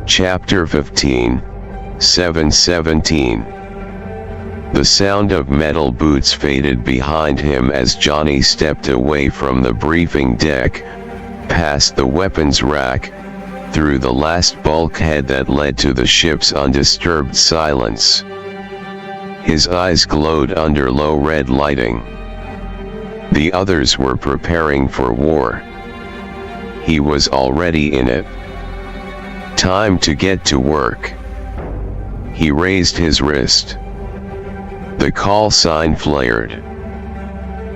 Chapter 15, 717. The sound of metal boots faded behind him as Johnny stepped away from the briefing deck, past the weapons rack, through the last bulkhead that led to the ship's undisturbed silence. His eyes glowed under low red lighting. The others were preparing for war. He was already in it. Time to get to work. He raised his wrist. The call sign flared.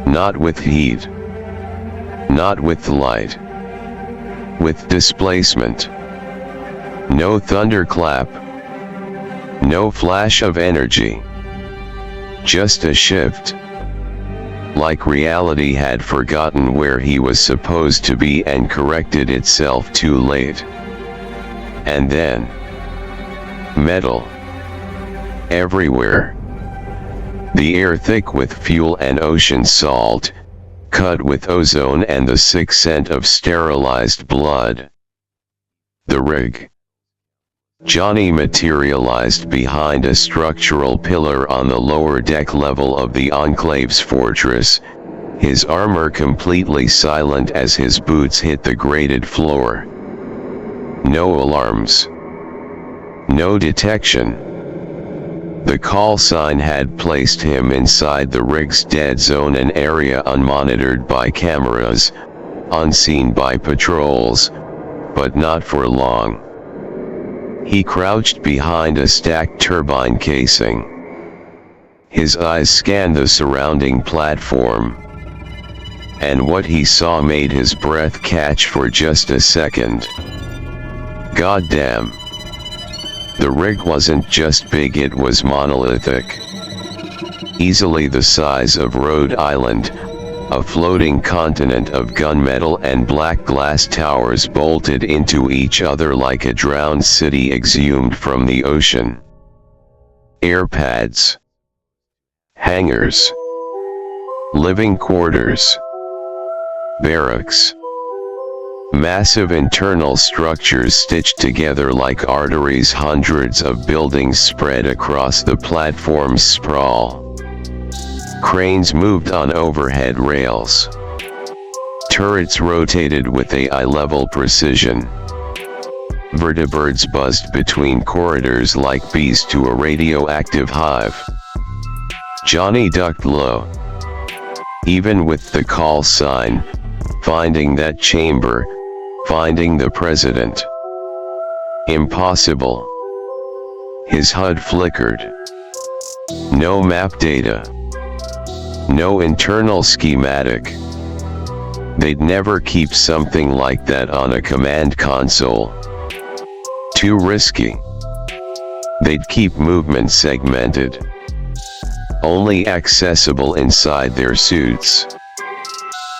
Not with heat. Not with light. With displacement. No thunderclap. No flash of energy. Just a shift. Like reality had forgotten where he was supposed to be and corrected itself too late. And then, metal. Everywhere. The air thick with fuel and ocean salt, cut with ozone and the sick scent of sterilized blood. The rig. Johnny materialized behind a structural pillar on the lower deck level of the Enclave's fortress, his armor completely silent as his boots hit the grated floor. No alarms. No detection. The call sign had placed him inside the rig's dead zone, an area unmonitored by cameras, unseen by patrols, but not for long. He crouched behind a stacked turbine casing. His eyes scanned the surrounding platform. And what he saw made his breath catch for just a second. Goddamn. The rig wasn't just big, it was monolithic. Easily the size of Rhode Island, a floating continent of gunmetal and black glass towers bolted into each other like a drowned city exhumed from the ocean. Air pads. Hangars. Living quarters. Barracks. Massive internal structures stitched together like arteries, hundreds of buildings spread across the platform's sprawl. Cranes moved on overhead rails. Turrets rotated with a eye-level precision. Vertibirds buzzed between corridors like bees to a radioactive hive. Johnny ducked low. Even with the call sign, finding that chamber, finding the president. Impossible. His HUD flickered. No map data. No internal schematic. They'd never keep something like that on a command console. Too risky. They'd keep movement segmented. Only accessible inside their suits.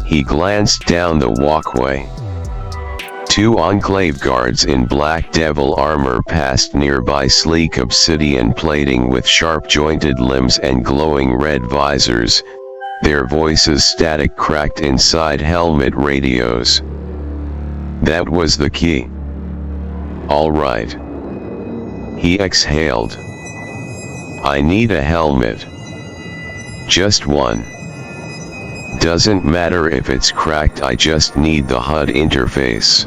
He glanced down the walkway. Two Enclave guards in Black Devil armor passed nearby, sleek obsidian plating with sharp-jointed limbs and glowing red visors, their voices static cracked inside helmet radios. That was the key. All right. He exhaled. I need a helmet. Just one. Doesn't matter if it's cracked, I just need the HUD interface.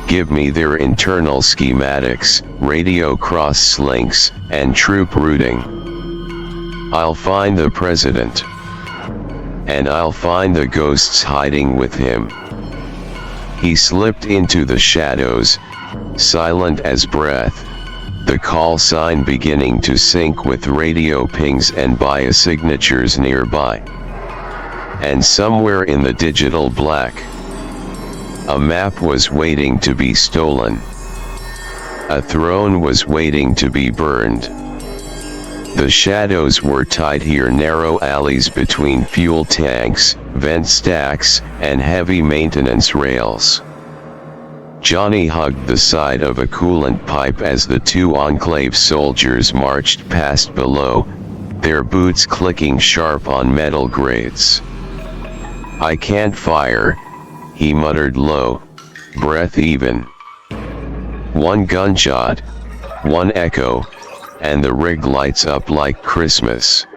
Give me their internal schematics, radio cross links, and troop routing. I'll find the president. And I'll find the ghosts hiding with him. He slipped into the shadows, silent as breath, the call sign beginning to sync with radio pings and biosignatures nearby. And somewhere in the digital black, a map was waiting to be stolen. A throne was waiting to be burned. The shadows were tied here, narrow alleys between fuel tanks, vent stacks, and heavy maintenance rails. Johnny hugged the side of a coolant pipe as the two Enclave soldiers marched past below, their boots clicking sharp on metal grates. I can't fire, he muttered low, breath even. One gunshot, one echo, and the rig lights up like Christmas.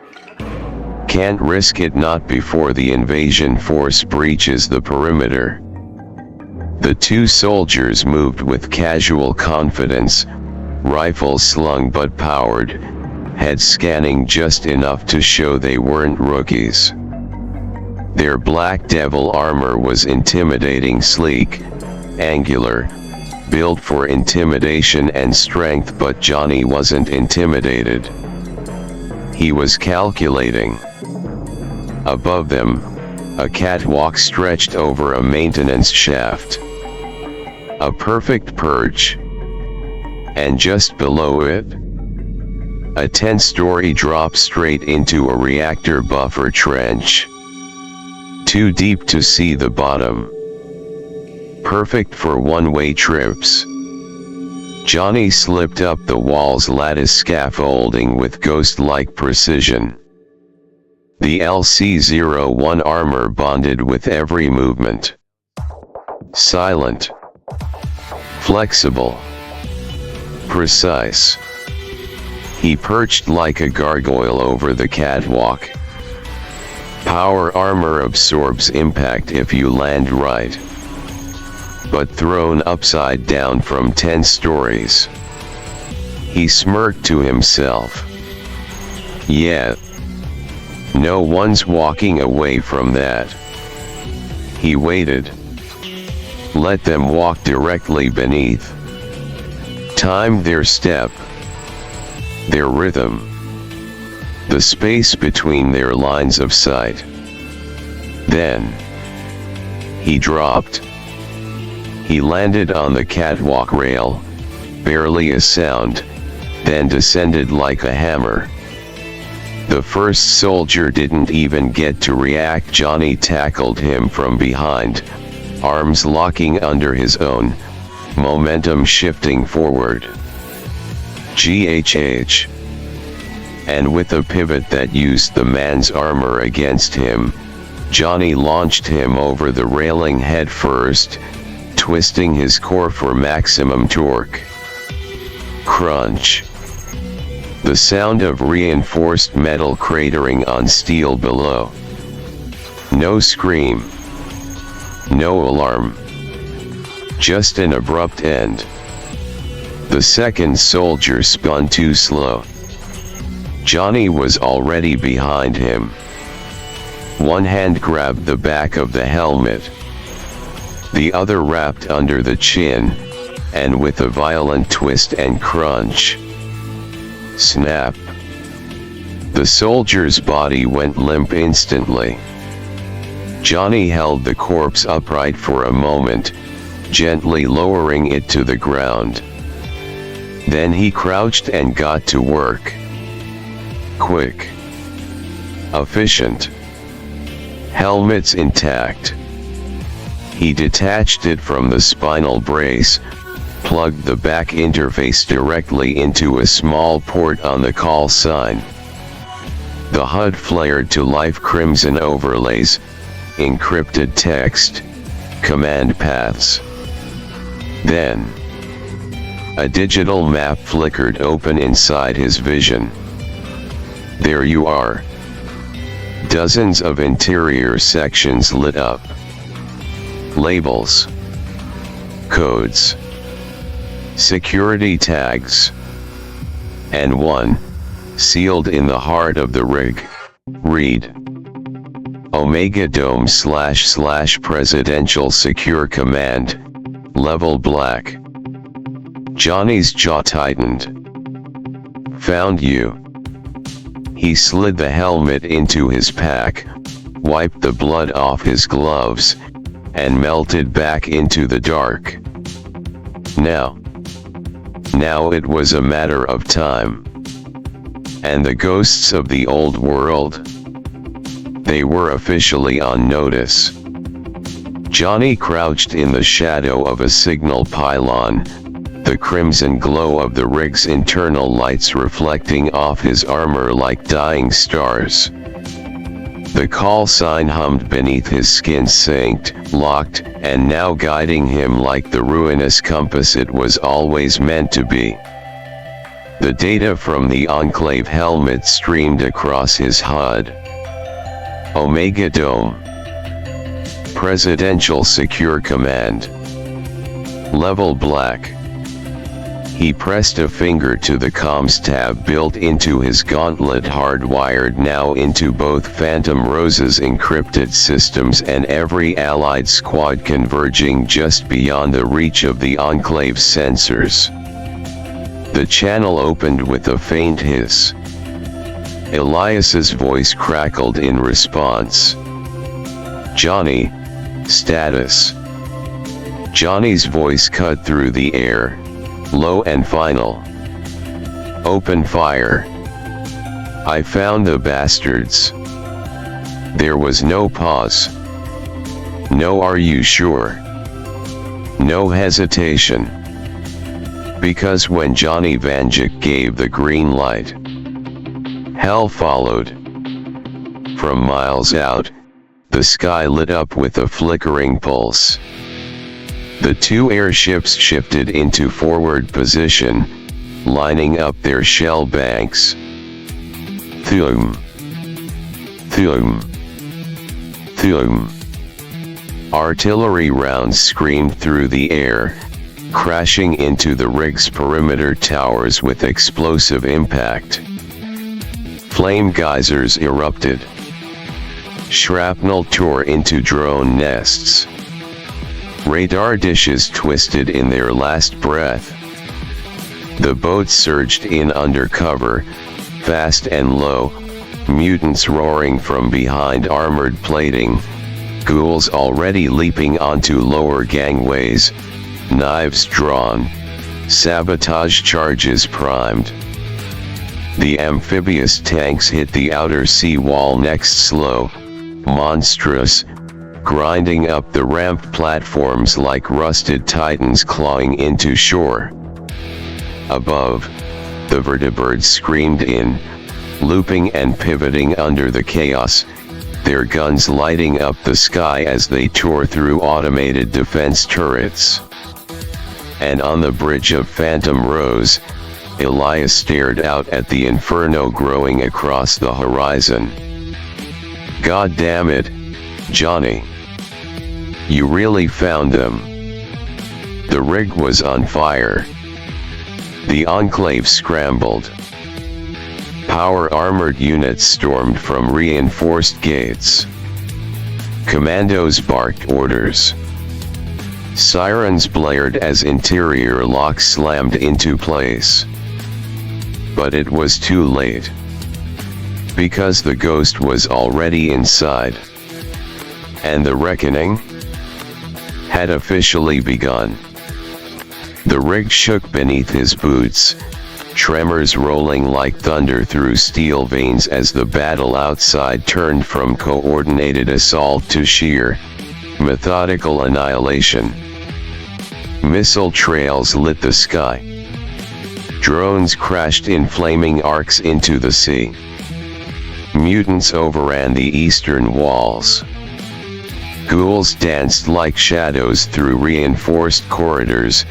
Can't risk it, not before the invasion force breaches the perimeter. The two soldiers moved with casual confidence, rifles slung but powered, heads scanning just enough to show they weren't rookies. Their Black Devil armor was intimidating, sleek, angular, built for intimidation and strength, but Johnny wasn't intimidated. He was calculating. Above them, a catwalk stretched over a maintenance shaft. A perfect perch. And just below it, a 10-story drop straight into a reactor buffer trench. Too deep to see the bottom. Perfect for one-way trips. Johnny slipped up the wall's lattice scaffolding with ghost-like precision. The LC-01 armor bonded with every movement. Silent. Flexible. Precise. He perched like a gargoyle over the catwalk. Power armor absorbs impact if you land right. But thrown upside down from 10 stories. He smirked to himself. Yeah. No one's walking away from that. He waited. Let them walk directly beneath. Timed their step. Their rhythm. The space between their lines of sight. Then he dropped. He landed on the catwalk rail, barely a sound, then descended like a hammer. The first soldier didn't even get to react. Johnny tackled him from behind, arms locking under his own, momentum shifting forward. GHH. And with a pivot that used the man's armor against him, Johnny launched him over the railing head first, twisting his core for maximum torque. Crunch. The sound of reinforced metal cratering on steel below. No scream. No alarm. Just an abrupt end. The second soldier spun too slow. Johnny was already behind him. One hand grabbed the back of the helmet. The other wrapped under the chin, and with a violent twist and crunch. Snap. The soldier's body went limp instantly. Johnny held the corpse upright for a moment, gently lowering it to the ground. Then he crouched and got to work. Quick. Efficient. Helmets intact. He detached it from the spinal brace, plugged the back interface directly into a small port on the call sign. The HUD flared to life. Crimson overlays, encrypted text, command paths. Then, a digital map flickered open inside his vision. There you are. Dozens of interior sections lit up. Labels. Codes. Security tags. And one, sealed in the heart of the rig. Read. Omega Dome / Presidential Secure Command, Level Black. Johnny's jaw tightened. Found you. He slid the helmet into his pack, wiped the blood off his gloves, and melted back into the dark. Now it was a matter of time. And the ghosts of the old world? They were officially on notice. Johnny crouched in the shadow of a signal pylon, the crimson glow of the rig's internal lights reflecting off his armor like dying stars. The call sign hummed beneath his skin, synced, locked, and now guiding him like the ruinous compass it was always meant to be. The data from the Enclave helmet streamed across his HUD. Omega Dome. Presidential Secure Command. Level Black. He pressed a finger to the comms tab built into his gauntlet, hardwired now into both Phantom Rose's encrypted systems and every allied squad converging just beyond the reach of the Enclave's sensors. The channel opened with a faint hiss. Elias's voice crackled in response. "Johnny, status." Johnny's voice cut through the air, low and final. "Open fire. I found the bastards." There was no pause. No "are you sure?" No hesitation. Because when Johnny Vanjik gave the green light, hell followed. From miles out, the sky lit up with a flickering pulse. The two airships shifted into forward position, lining up their shell banks. Thum. Thum. Thum. Artillery rounds screamed through the air, crashing into the rig's perimeter towers with explosive impact. Flame geysers erupted. Shrapnel tore into drone nests. Radar dishes twisted in their last breath. The boats surged in under cover, fast and low, mutants roaring from behind armored plating, ghouls already leaping onto lower gangways, knives drawn, sabotage charges primed. The amphibious tanks hit the outer sea wall next, slow, monstrous, grinding up the ramp platforms like rusted titans clawing into shore. Above, the vertibirds screamed in, looping and pivoting under the chaos, their guns lighting up the sky as they tore through automated defense turrets. And on the bridge of Phantom Rose, Elias stared out at the inferno growing across the horizon. "God damn it, Johnny. You really found them." The rig was on fire. The Enclave scrambled. Power-armored units stormed from reinforced gates. Commandos barked orders. Sirens blared as interior locks slammed into place. But it was too late. Because the Ghost was already inside. And the reckoning had officially begun. The rig shook beneath his boots, tremors rolling like thunder through steel veins as the battle outside turned from coordinated assault to sheer, methodical annihilation. Missile trails lit the sky. Drones crashed in flaming arcs into the sea. Mutants overran the eastern walls. Ghouls danced like shadows through reinforced corridors,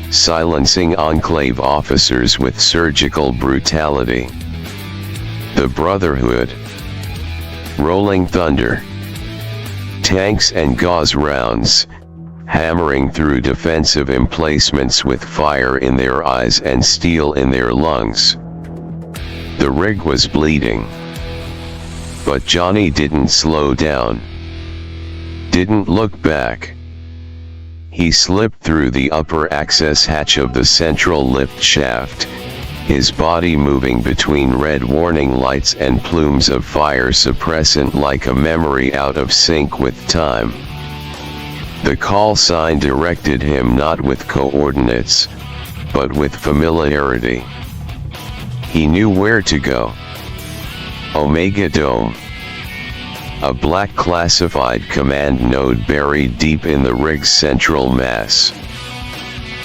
silencing Enclave officers with surgical brutality. The Brotherhood. Rolling thunder. Tanks and gauze rounds, hammering through defensive emplacements with fire in their eyes and steel in their lungs. The rig was bleeding. But Johnny didn't slow down. Didn't look back. He slipped through the upper access hatch of the central lift shaft, his body moving between red warning lights and plumes of fire suppressant like a memory out of sync with time. The call sign directed him not with coordinates, but with familiarity. He knew where to go. Omega Dome. A black classified command node buried deep in the rig's central mass.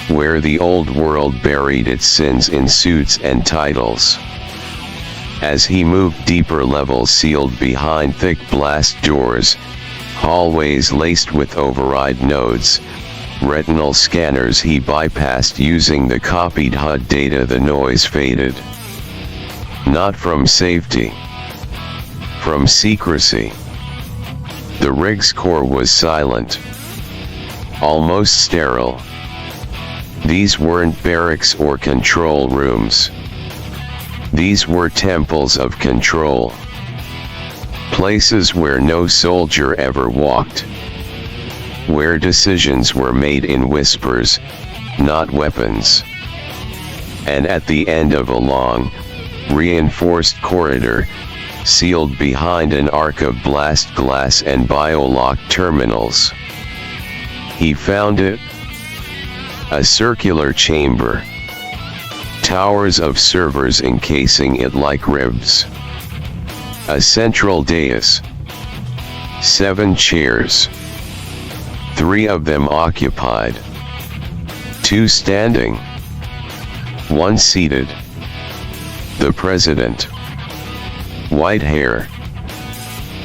Where the old world buried its sins in suits and titles. As he moved deeper levels sealed behind thick blast doors, hallways laced with override nodes, retinal scanners he bypassed using the copied HUD data, the noise faded. Not from safety. From secrecy. The rig's core was silent. Almost sterile. These weren't barracks or control rooms. These were temples of control. Places where no soldier ever walked. Where decisions were made in whispers, not weapons. And at the end of a long, reinforced corridor, sealed behind an arc of blast glass and biolock terminals, he found it. A circular chamber. Towers of servers encasing it like ribs. A central dais. 7 chairs. 3 of them occupied. 2 standing. 1 seated. The president. White hair.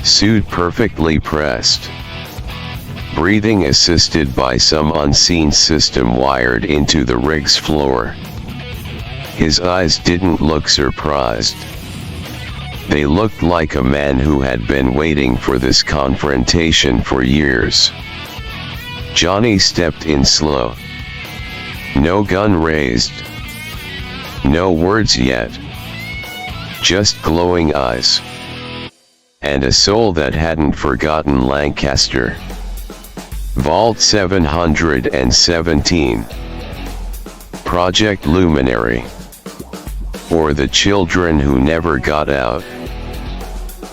Suit perfectly pressed. Breathing assisted by some unseen system wired into the rig's floor. His eyes didn't look surprised. They looked like a man who had been waiting for this confrontation for years. Johnny stepped in slow. No gun raised. No words yet. Just glowing eyes. And a soul that hadn't forgotten Lancaster. Vault 717. Project Luminary. Or the children who never got out.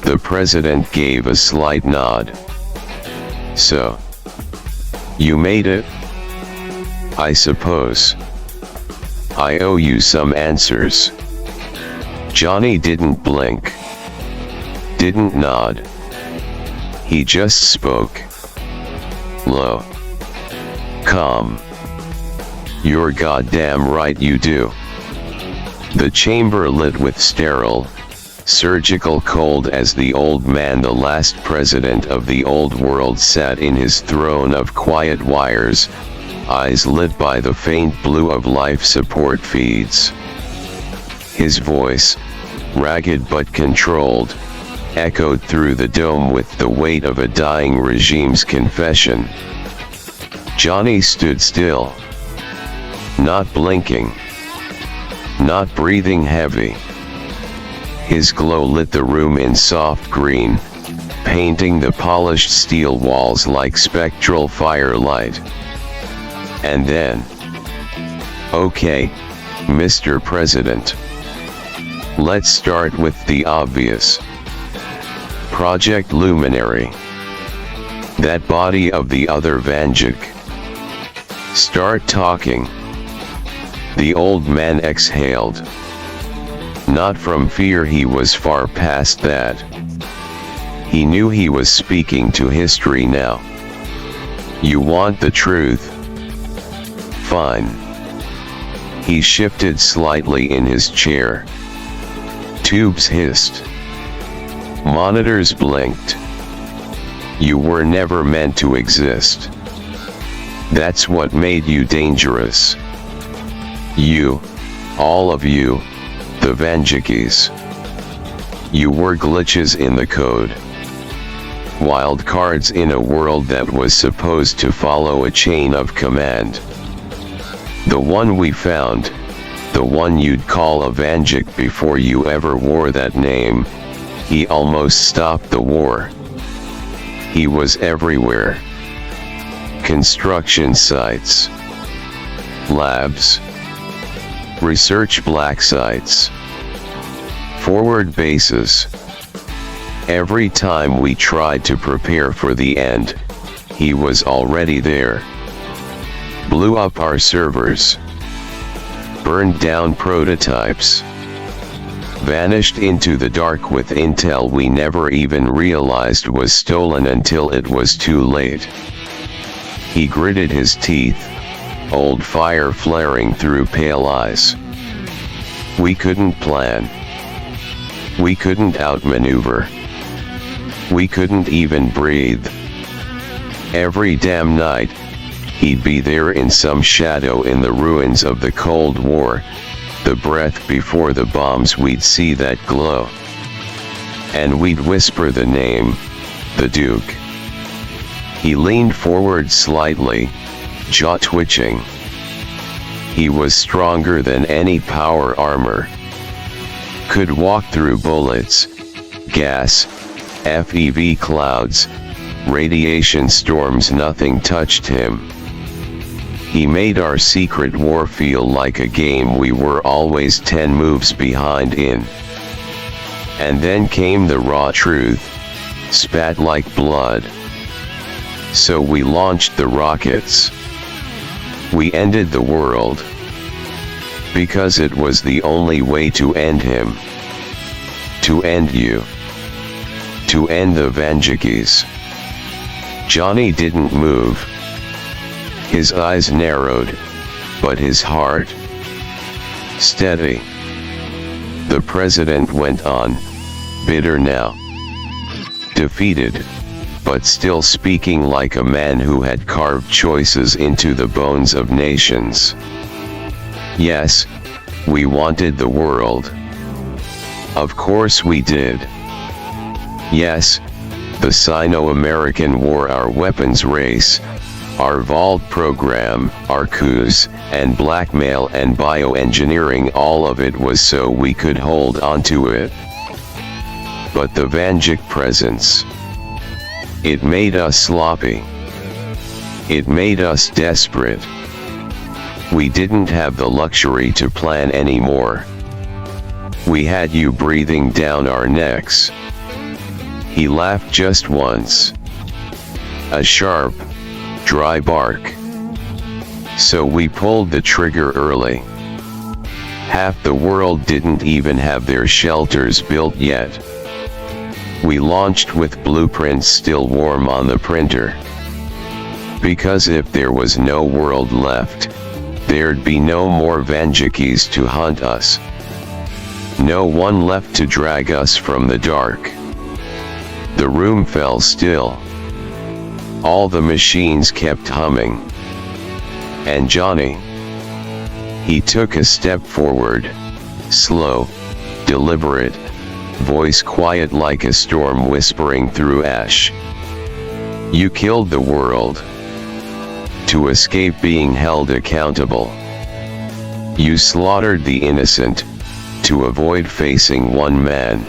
The president gave a slight nod. So. You made it? I suppose. I owe you some answers. Johnny didn't blink. Didn't nod. He just spoke. Low. Calm. You're goddamn right you do. The chamber lit with sterile, surgical cold as the old man, the last president of the old world, sat in his throne of quiet wires, eyes lit by the faint blue of life support feeds. His voice, ragged but controlled, echoed through the dome with the weight of a dying regime's confession. Johnny stood still. Not blinking. Not breathing heavy. His glow lit the room in soft green, painting the polished steel walls like spectral firelight. And then, okay, Mr. President. Let's start with the obvious. Project Luminary. That body of the other Vanjik. Start talking. The old man exhaled. Not from fear, he was far past that. He knew he was speaking to history now. You want the truth? Fine. He shifted slightly in his chair. Tubes hissed. Monitors blinked. You were never meant to exist. That's what made you dangerous. You, all of you, the Vanjikis. You were glitches in the code. Wild cards in a world that was supposed to follow a chain of command. The one we found, the one you'd call a Vanjik before you ever wore that name, he almost stopped the war. He was everywhere. Construction sites. Labs. Research black sites. Forward bases. Every time we tried to prepare for the end, he was already there. Blew up our servers. Burned down prototypes. Vanished into the dark with intel we never even realized was stolen until it was too late. He gritted his teeth, old fire flaring through pale eyes. We couldn't plan. We couldn't outmaneuver. We couldn't even breathe. Every damn night, he'd be there in some shadow in the ruins of the Cold War, the breath before the bombs. We'd see that glow. And we'd whisper the name, the Duke. He leaned forward slightly, jaw twitching. He was stronger than any power armor. Could walk through bullets, gas, FEV clouds, radiation storms. Nothing touched him. He made our secret war feel like a game we were always 10 moves behind in. And then came the raw truth, spat like blood. So we launched the rockets. We ended the world. Because it was the only way to end him. To end you. To end the Vanjikis. Johnny didn't move. His eyes narrowed, but his heart steady. The president went on, bitter now. Defeated, but still speaking like a man who had carved choices into the bones of nations. Yes, we wanted the world. Of course we did. Yes, the Sino-American War, our weapons race, our Vault program, our coups, and blackmail and bioengineering, all of it was so we could hold onto it. But the Vanjik presence, it made us sloppy. It made us desperate. We didn't have the luxury to plan anymore. We had you breathing down our necks. He laughed just once. A sharp, dry bark. So we pulled the trigger early. Half the world didn't even have their shelters built yet. We launched with blueprints still warm on the printer. Because if there was no world left, there'd be no more Vanjikis to hunt us. No one left to drag us from the dark. The room fell still. All the machines kept humming. And Johnny, he took a step forward, slow, deliberate, voice quiet like a storm whispering through ash. You killed the world. To escape being held accountable. You slaughtered the innocent, to avoid facing one man.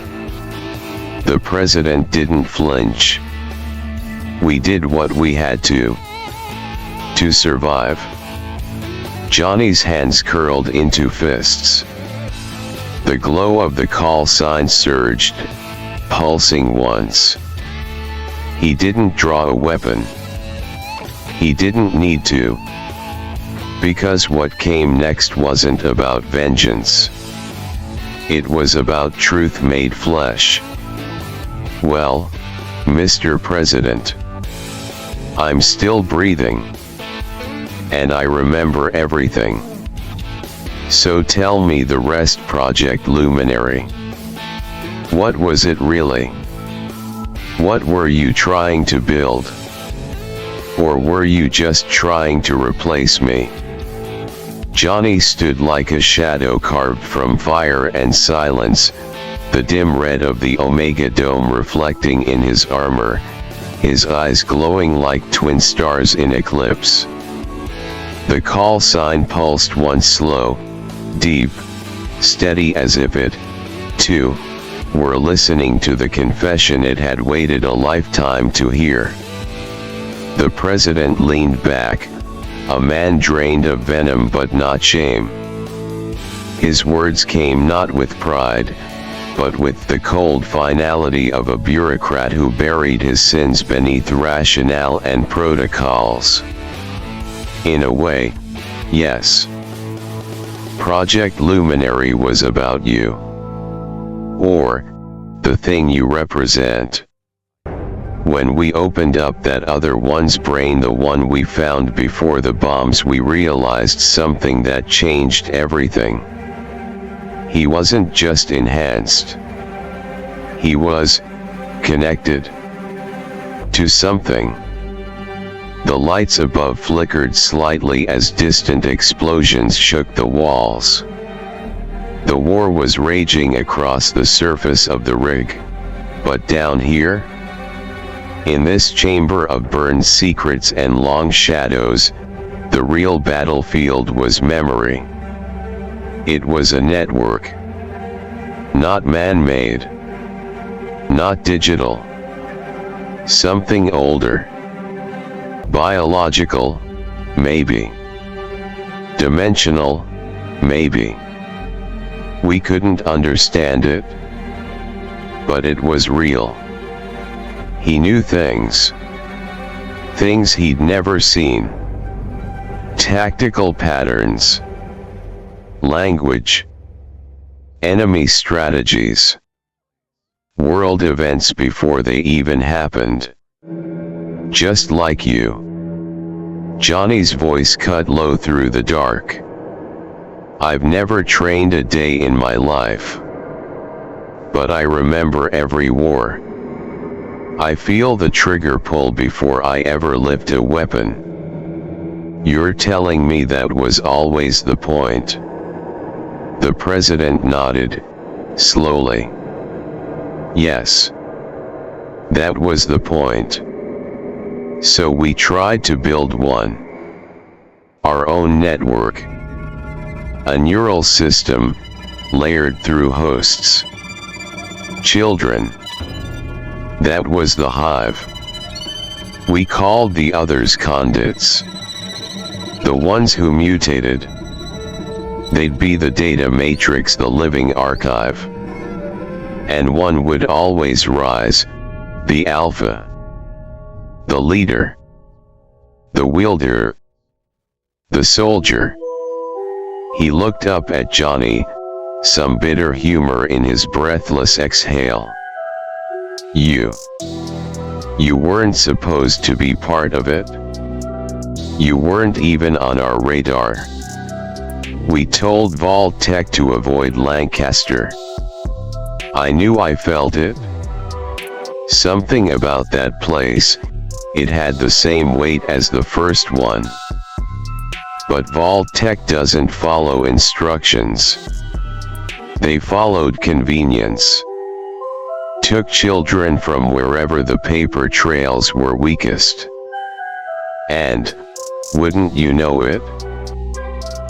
The president didn't flinch. We did what we had to survive. Johnny's hands curled into fists. The glow of the call sign surged, pulsing once. He didn't draw a weapon. He didn't need to. Because what came next wasn't about vengeance. It was about truth made flesh. Well, Mr. President, I'm still breathing. And I remember everything. So tell me the rest, Project Luminary. What was it really? What were you trying to build? Or were you just trying to replace me? Johnny stood like a shadow carved from fire and silence, the dim red of the Omega Dome reflecting in his armor, his eyes glowing like twin stars in eclipse. The call sign pulsed once, slow, deep, steady, as if it, too, were listening to the confession it had waited a lifetime to hear. The president leaned back, a man drained of venom but not shame. His words came not with pride, but with the cold finality of a bureaucrat who buried his sins beneath rationale and protocols. In a way, yes. Project Luminary was about you. Or, the thing you represent. When we opened up that other one's brain, the one we found before the bombs, we realized something that changed everything. He wasn't just enhanced. He was connected to something. The lights above flickered slightly as distant explosions shook the walls. The war was raging across the surface of the rig. But down here, in this chamber of burned secrets and long shadows, the real battlefield was memory. It was a network. Not man-made. Not digital. Something older. Biological, maybe. Dimensional, maybe. We couldn't understand it, but it was real. He knew things he'd never seen. Tactical patterns, language, enemy strategies, world events before they even happened. Just like you. Johnny's voice cut low through the dark. I've never trained a day in my life. But I remember every war. I feel the trigger pull before I ever lift a weapon. You're telling me that was always the point? The president nodded, slowly. Yes. That was the point. So we tried to build one. Our own network. A neural system, layered through hosts. Children. That was the hive. We called the others conduits. The ones who mutated. They'd be the data matrix, the living archive. And one would always rise, the alpha. The leader. The wielder. The soldier. He looked up at Johnny, some bitter humor in his breathless exhale. You weren't supposed to be part of it. You weren't even on our radar. We told Vault-Tec to avoid Lancaster. I knew I felt it. Something about that place, it had the same weight as the first one. But Vault-Tec doesn't follow instructions. They followed convenience. Took children from wherever the paper trails were weakest. And, wouldn't you know it?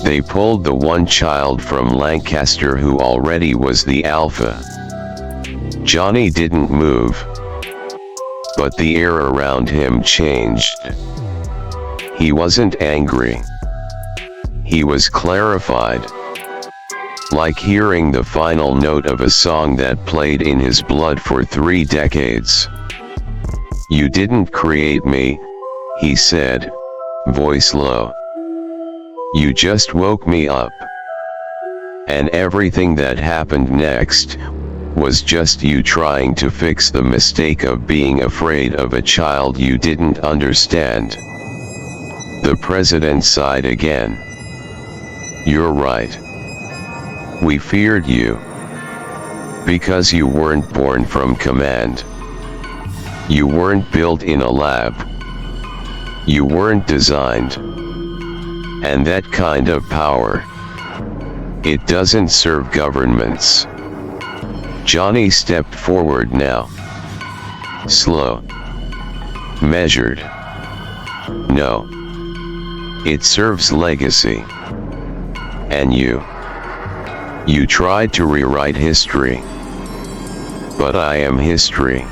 They pulled the one child from Lancaster who already was the alpha. Johnny didn't move. But the air around him changed. He wasn't angry. He was clarified. Like hearing the final note of a song that played in his blood for 3 decades. You didn't create me, he said, voice low. You just woke me up. And everything that happened next was just you trying to fix the mistake of being afraid of a child you didn't understand. The president sighed again. You're right. We feared you. Because you weren't born from command. You weren't built in a lab. You weren't designed. And that kind of power, it doesn't serve governments. Johnny stepped forward now. Slow. Measured. No. It serves legacy. And you tried to rewrite history. But I am history.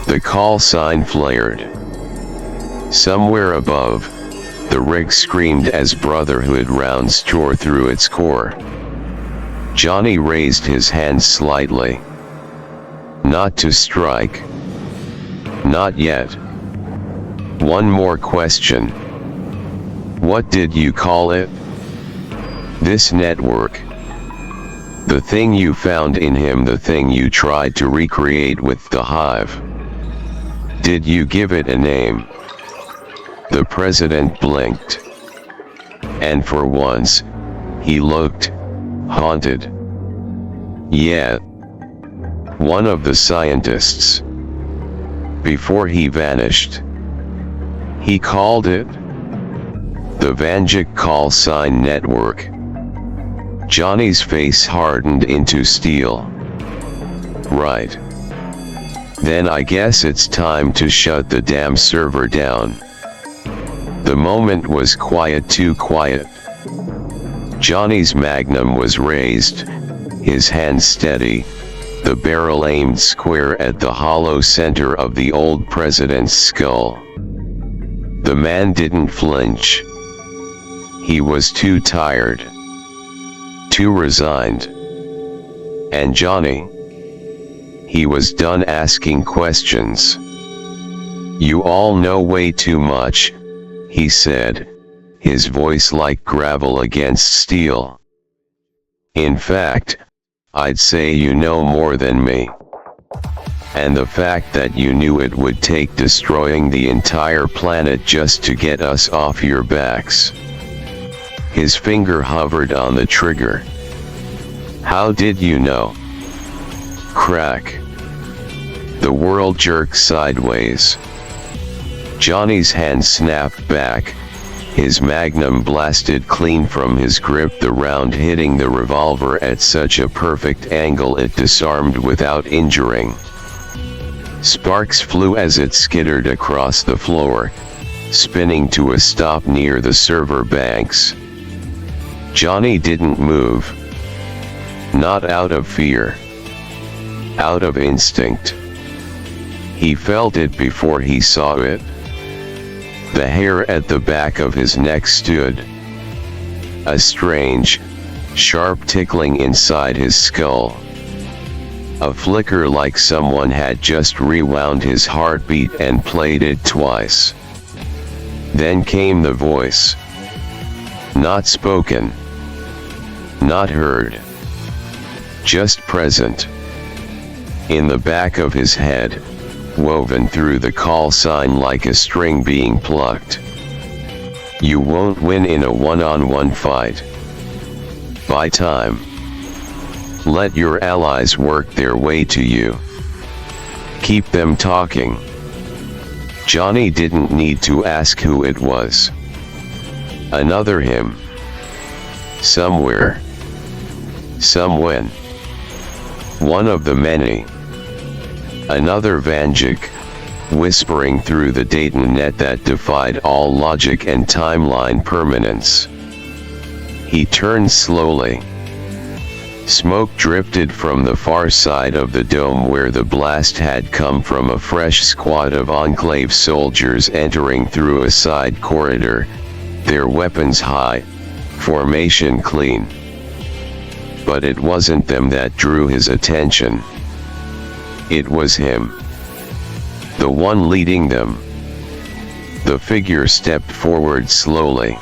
The call sign flared. Somewhere above, the rig screamed as Brotherhood rounds tore through its core. Johnny raised his hand slightly. Not to strike. Not yet. One more question. What did you call it? This network. The thing you found in him, the thing you tried to recreate with the hive. Did you give it a name? The president blinked. And for once, he looked haunted. Yeah. one of the scientists. Before he vanished, he called it the Vanjik Call Sign Network. Johnny's face hardened into steel. Right. Then I guess it's time to shut the damn server down. The moment was quiet, too quiet. Johnny's magnum was raised, his hand steady, the barrel aimed square at the hollow center of the old president's skull. The man didn't flinch. He was too tired, too resigned. And Johnny? He was done asking questions. "You all know way too much," he said, his voice like gravel against steel. "In fact, I'd say you know more than me. And the fact that you knew it would take destroying the entire planet just to get us off your backs." His finger hovered on the trigger. "How did you know?" Crack. The world jerked sideways. Johnny's hand snapped back, his magnum blasted clean from his grip, the round hitting the revolver at such a perfect angle it disarmed without injuring. Sparks flew as it skittered across the floor, spinning to a stop near the server banks. Johnny didn't move. Not out of fear. Out of instinct. He felt it before he saw it. The hair at the back of his neck stood. A strange, sharp tickling inside his skull. A flicker like someone had just rewound his heartbeat and played it twice. Then came the voice. Not spoken. Not heard. Just present. In the back of his head, woven through the call sign like a string being plucked. "You won't win in a one-on-one fight. Buy time. Let your allies work their way to you. Keep them talking." Johnny didn't need to ask who it was. Another him. Somewhere. Somewhen. One of the many. Another Vanjik, whispering through the data net that defied all logic and timeline permanence. He turned slowly. Smoke drifted from the far side of the dome where the blast had come from, a fresh squad of Enclave soldiers entering through a side corridor, their weapons high, formation clean. But it wasn't them that drew his attention. It was him. The one leading them. The figure stepped forward slowly.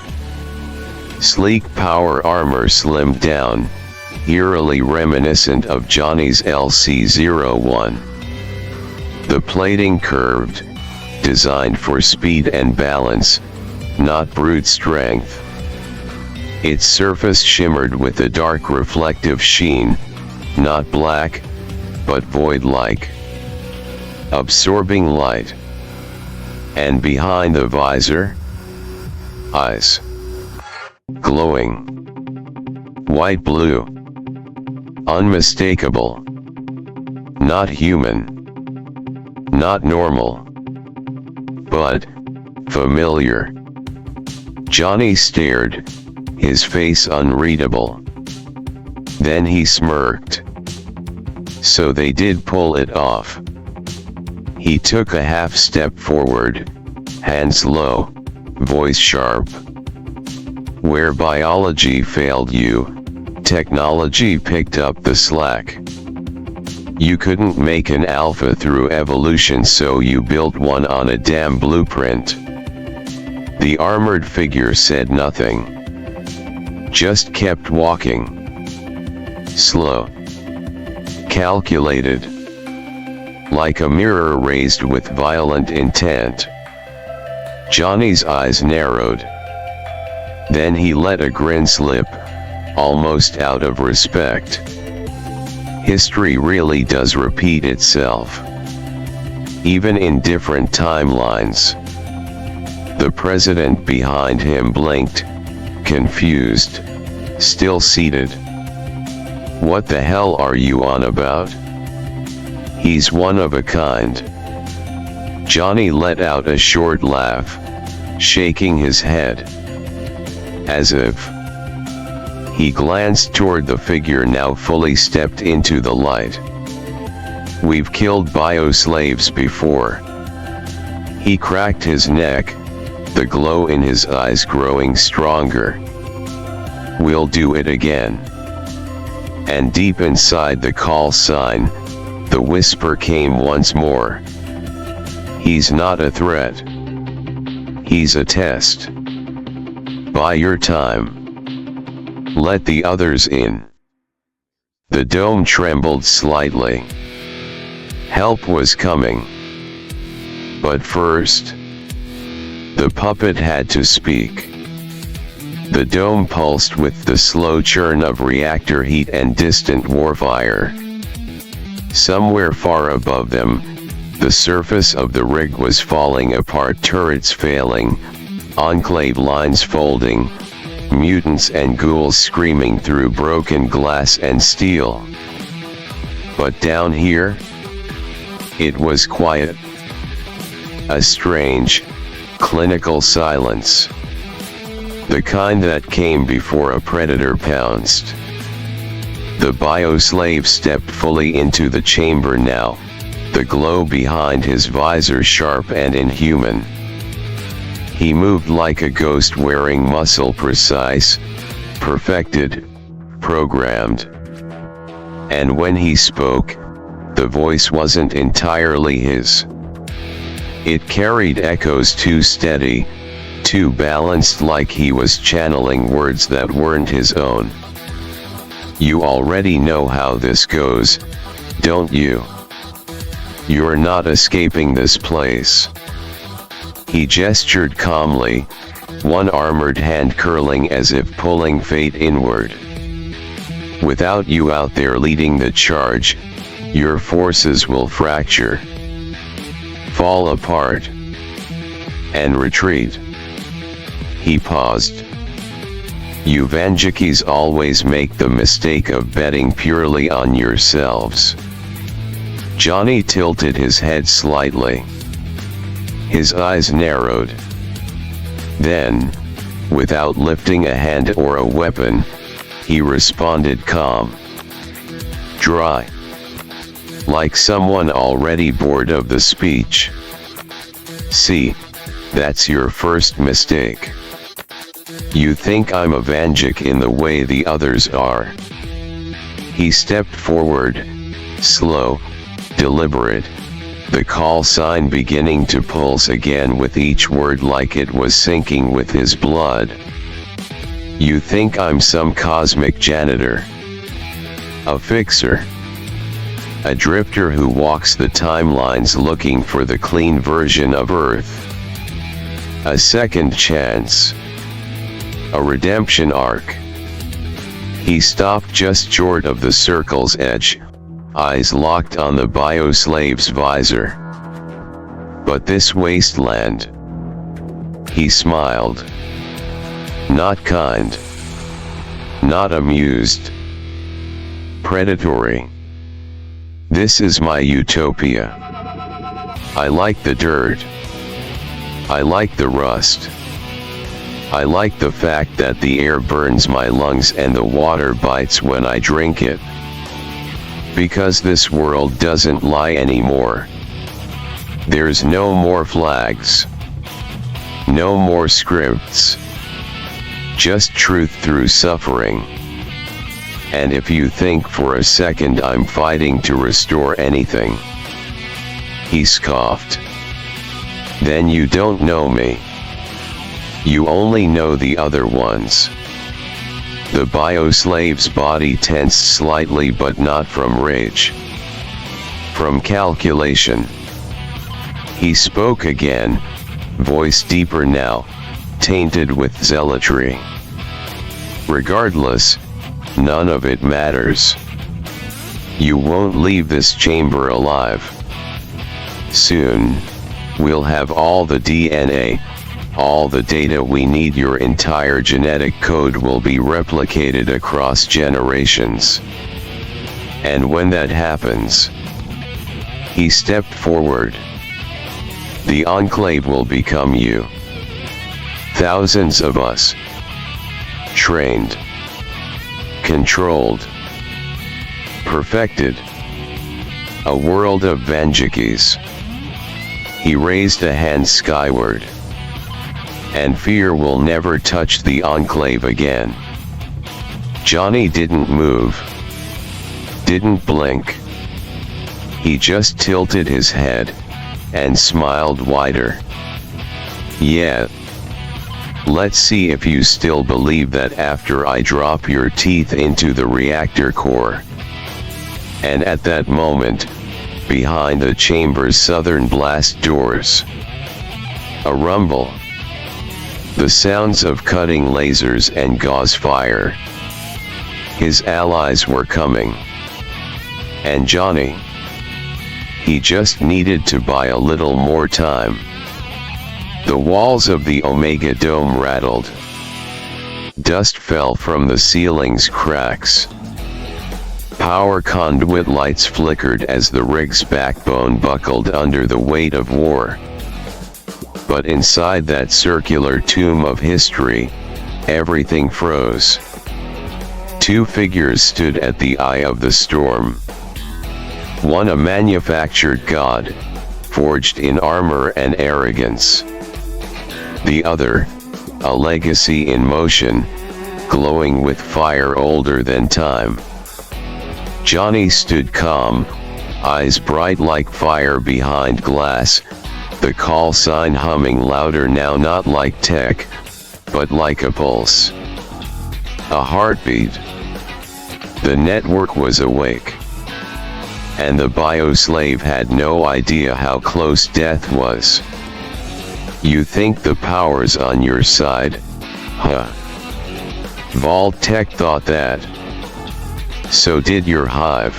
Sleek power armor slimmed down, eerily reminiscent of Johnny's LC-01. The plating curved, designed for speed and balance, not brute strength. Its surface shimmered with a dark reflective sheen, not black, but void-like, absorbing light. And behind the visor, eyes. Glowing. White-blue. Unmistakable. Not human. Not normal. But familiar. Johnny stared, his face unreadable. Then he smirked. So they did pull it off. He took a half step forward, hands low, voice sharp. Where biology failed you, technology picked up the slack. You couldn't make an alpha through evolution, so you built one on a damn blueprint. The armored figure said nothing. Just kept walking. Slow. Calculated. Like a mirror raised with violent intent. Johnny's eyes narrowed. Then he let a grin slip, almost out of respect. History really does repeat itself. Even in different timelines. The president behind him blinked, confused, still seated. What the hell are you on about? He's one of a kind. Johnny let out a short laugh, shaking his head. As if. He glanced toward the figure now fully stepped into the light. We've killed bio-slaves before. He cracked his neck, the glow in his eyes growing stronger. We'll do it again. And deep inside the call sign, the whisper came once more. He's not a threat. He's a test. Buy your time. Let the others in. The dome trembled slightly. Help was coming. But first, the puppet had to speak. The dome pulsed with the slow churn of reactor heat and distant warfire. Somewhere far above them, the surface of the rig was falling apart, turrets failing, enclave lines folding, mutants and ghouls screaming through broken glass and steel. But down here, it was quiet. A strange, clinical silence. The kind that came before a predator pounced. The bio-slave stepped fully into the chamber now, the glow behind his visor sharp and inhuman. He moved like a ghost, wearing muscle precise, perfected, programmed. And when he spoke, the voice wasn't entirely his. It carried echoes too steady, too balanced, like he was channeling words that weren't his own. You already know how this goes, don't you? You're not escaping this place. He gestured calmly, one armored hand curling as if pulling fate inward. Without you out there leading the charge, your forces will fracture, fall apart, and retreat. He paused. You Vanjikis always make the mistake of betting purely on yourselves. Johnny tilted his head slightly. His eyes narrowed. Then, without lifting a hand or a weapon, he responded calm. Dry. Like someone already bored of the speech. See, that's your first mistake. You think I'm a Vanjik in the way the others are. He stepped forward, slow, deliberate, the call sign beginning to pulse again with each word like it was syncing with his blood. You think I'm some cosmic janitor? A fixer? A drifter who walks the timelines looking for the clean version of Earth? A second chance? A redemption arc? He stopped just short of the circle's edge, eyes locked on the bio-slave's visor. But this wasteland? He smiled. Not kind. Not amused. Predatory. This is my utopia. I like the dirt. I like the rust. I like the fact that the air burns my lungs and the water bites when I drink it. Because this world doesn't lie anymore. There's no more flags. No more scripts. Just truth through suffering. And if you think for a second I'm fighting to restore anything, he scoffed, then you don't know me. You only know the other ones. The bio-slave's body tensed slightly, but not from rage. From calculation. He spoke again, voice deeper now, tainted with zealotry. Regardless, none of it matters. You won't leave this chamber alive. Soon, we'll have all the DNA, all the data we need. Your entire genetic code will be replicated across generations. And when that happens," he stepped forward, "the Enclave will become you. Thousands of us. Trained. Controlled. Perfected. A world of Vanjikis." He raised a hand skyward. "And fear will never touch the Enclave again." Johnny didn't move. Didn't blink. He just tilted his head, and smiled wider. "Yeah. Let's see if you still believe that after I drop your teeth into the reactor core." And at that moment, behind the chamber's southern blast doors, a rumble. The sounds of cutting lasers and gauze fire. His allies were coming. And Johnny, he just needed to buy a little more time. The walls of the Omega Dome rattled. Dust fell from the ceiling's cracks. Power conduit lights flickered as the rig's backbone buckled under the weight of war. But inside that circular tomb of history, everything froze. Two figures stood at the eye of the storm. One a manufactured god, forged in armor and arrogance. The other, a legacy in motion, glowing with fire older than time. Johnny stood calm, eyes bright like fire behind glass, the call sign humming louder now, not like tech, but like a pulse. A heartbeat. The network was awake. And the bioslave had no idea how close death was. "You think the power's on your side, huh?" Vault-Tec thought that. So did your hive.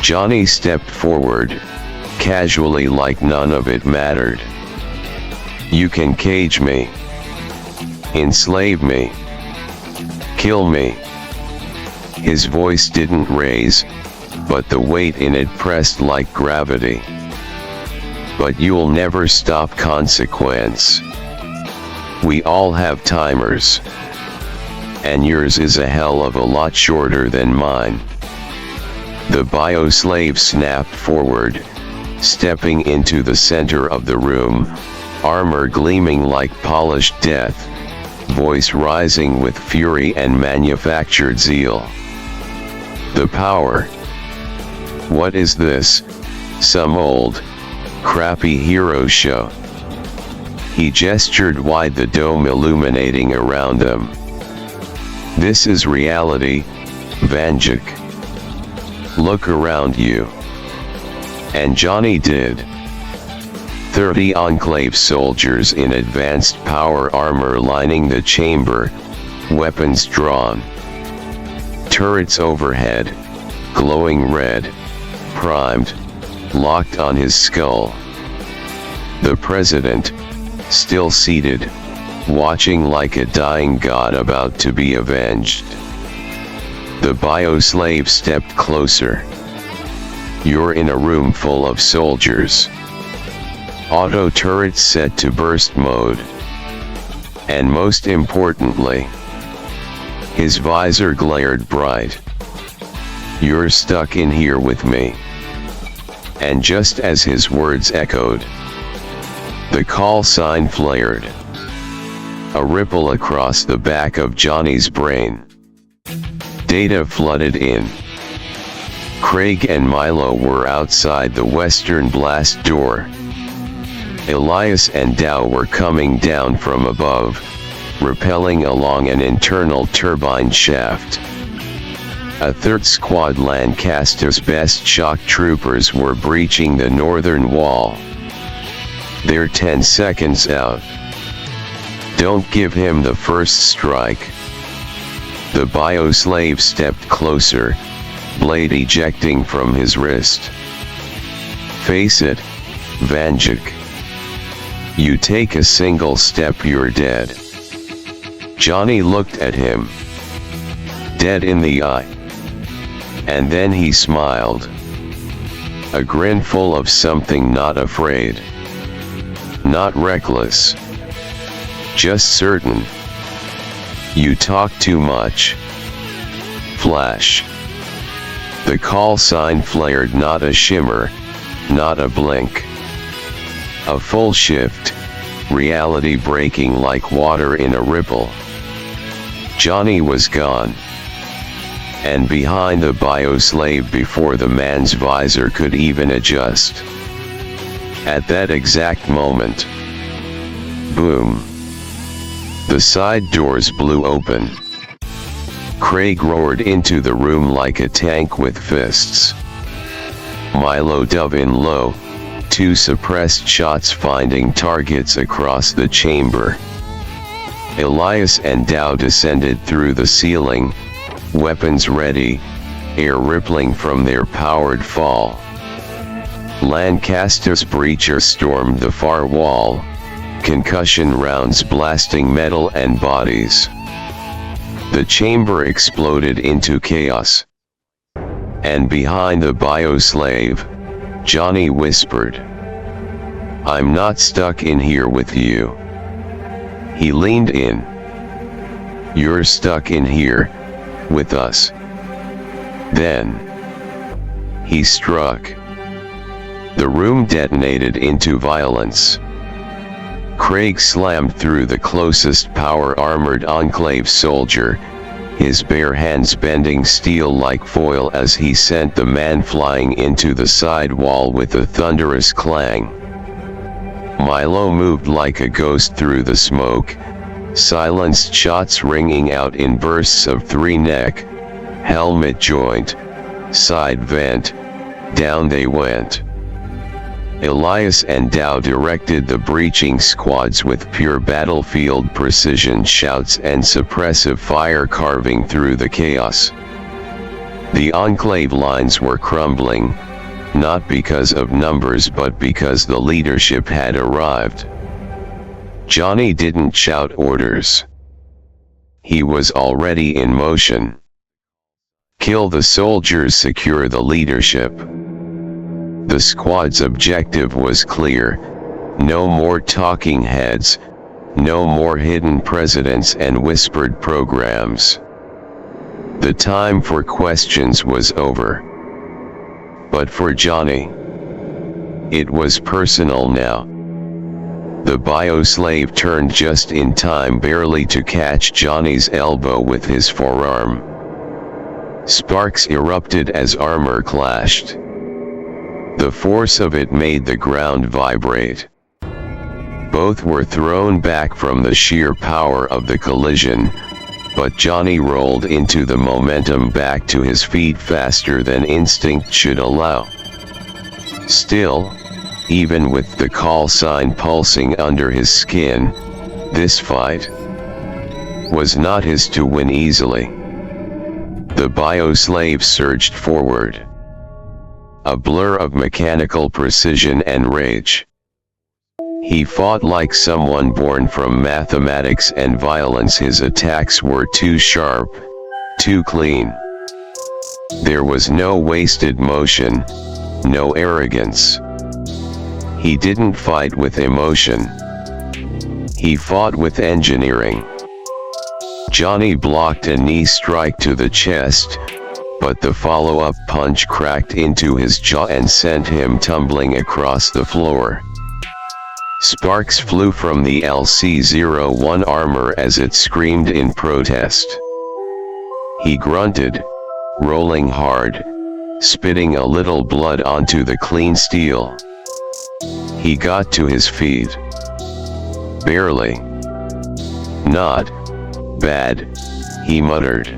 Johnny stepped forward, casually, like none of it mattered. "You can cage me. Enslave me. Kill me." His voice didn't raise, but the weight in it pressed like gravity. "But you'll never stop consequence. We all have timers. And yours is a hell of a lot shorter than mine." The bioslave snapped forward, stepping into the center of the room, armor gleaming like polished death, voice rising with fury and manufactured zeal. "The power. What is this, some old, crappy hero show?" He gestured wide, the dome illuminating around them. "This is reality, Vanjik. Look around you." And Johnny did. 30 Enclave soldiers in advanced power armor lining the chamber, weapons drawn. Turrets overhead, glowing red, primed, locked on his skull. The president, still seated, watching like a dying god about to be avenged. The bioslave stepped closer. "You're in a room full of soldiers. Auto turrets set to burst mode. And most importantly," his visor glared bright, "you're stuck in here with me." And just as his words echoed, the call sign flared. A ripple across the back of Johnny's brain. Data flooded in. Craig and Milo were outside the western blast door. Elias and Dow were coming down from above, rappelling along an internal turbine shaft. A third squad, Lancaster's best shock troopers, were breaching the northern wall. They're 10 seconds out. Don't give him the first strike. The bioslave stepped closer, blade ejecting from his wrist. Face it, Vanjik. You take a single step, you're dead. Johnny looked at him, dead in the eye. And then he smiled. A grin full of something not afraid. Not reckless. Just certain. You talk too much. Flash. The call sign flared, not a shimmer, not a blink. A full shift, reality breaking like water in a ripple. Johnny was gone. And behind the bioslave before the man's visor could even adjust. At that exact moment. Boom. The side doors blew open. Craig roared into the room like a tank with fists. Milo dove in low, 2 suppressed shots finding targets across the chamber. Elias and Dow descended through the ceiling, weapons ready, air rippling from their powered fall. Lancaster's breacher stormed the far wall, concussion rounds blasting metal and bodies. The chamber exploded into chaos. And behind the bioslave, Johnny whispered, "I'm not stuck in here with you." He leaned in. "You're stuck in here, with us." Then he struck. The room detonated into violence. Craig slammed through the closest power-armored Enclave soldier, his bare hands bending steel like foil as he sent the man flying into the side wall with a thunderous clang. Milo moved like a ghost through the smoke, silenced shots ringing out in bursts of 3 neck, helmet joint, side vent, down they went. Elias and Dow directed the breaching squads with pure battlefield precision, shouts and suppressive fire carving through the chaos. The Enclave lines were crumbling, not because of numbers but because the leadership had arrived. Johnny didn't shout orders. He was already in motion. Kill the soldiers, secure the leadership. The squad's objective was clear: no more talking heads, no more hidden presidents and whispered programs. The time for questions was over. But for Johnny, it was personal now. The bioslave turned just in time, barely to catch Johnny's elbow with his forearm. Sparks erupted as armor clashed. The force of it made the ground vibrate. Both were thrown back from the sheer power of the collision, but Johnny rolled into the momentum back to his feet faster than instinct should allow. Still, even with the call sign pulsing under his skin, this fight was not his to win easily. The bioslave surged forward. A blur of mechanical precision and rage. He fought like someone born from mathematics and violence. His attacks were too sharp, too clean. There was no wasted motion, no arrogance. He didn't fight with emotion. He fought with engineering. Johnny blocked a knee strike to the chest, but the follow-up punch cracked into his jaw and sent him tumbling across the floor. Sparks flew from the LC-01 armor as it screamed in protest. He grunted, rolling hard, spitting a little blood onto the clean steel. He got to his feet. Barely. "Not bad," he muttered.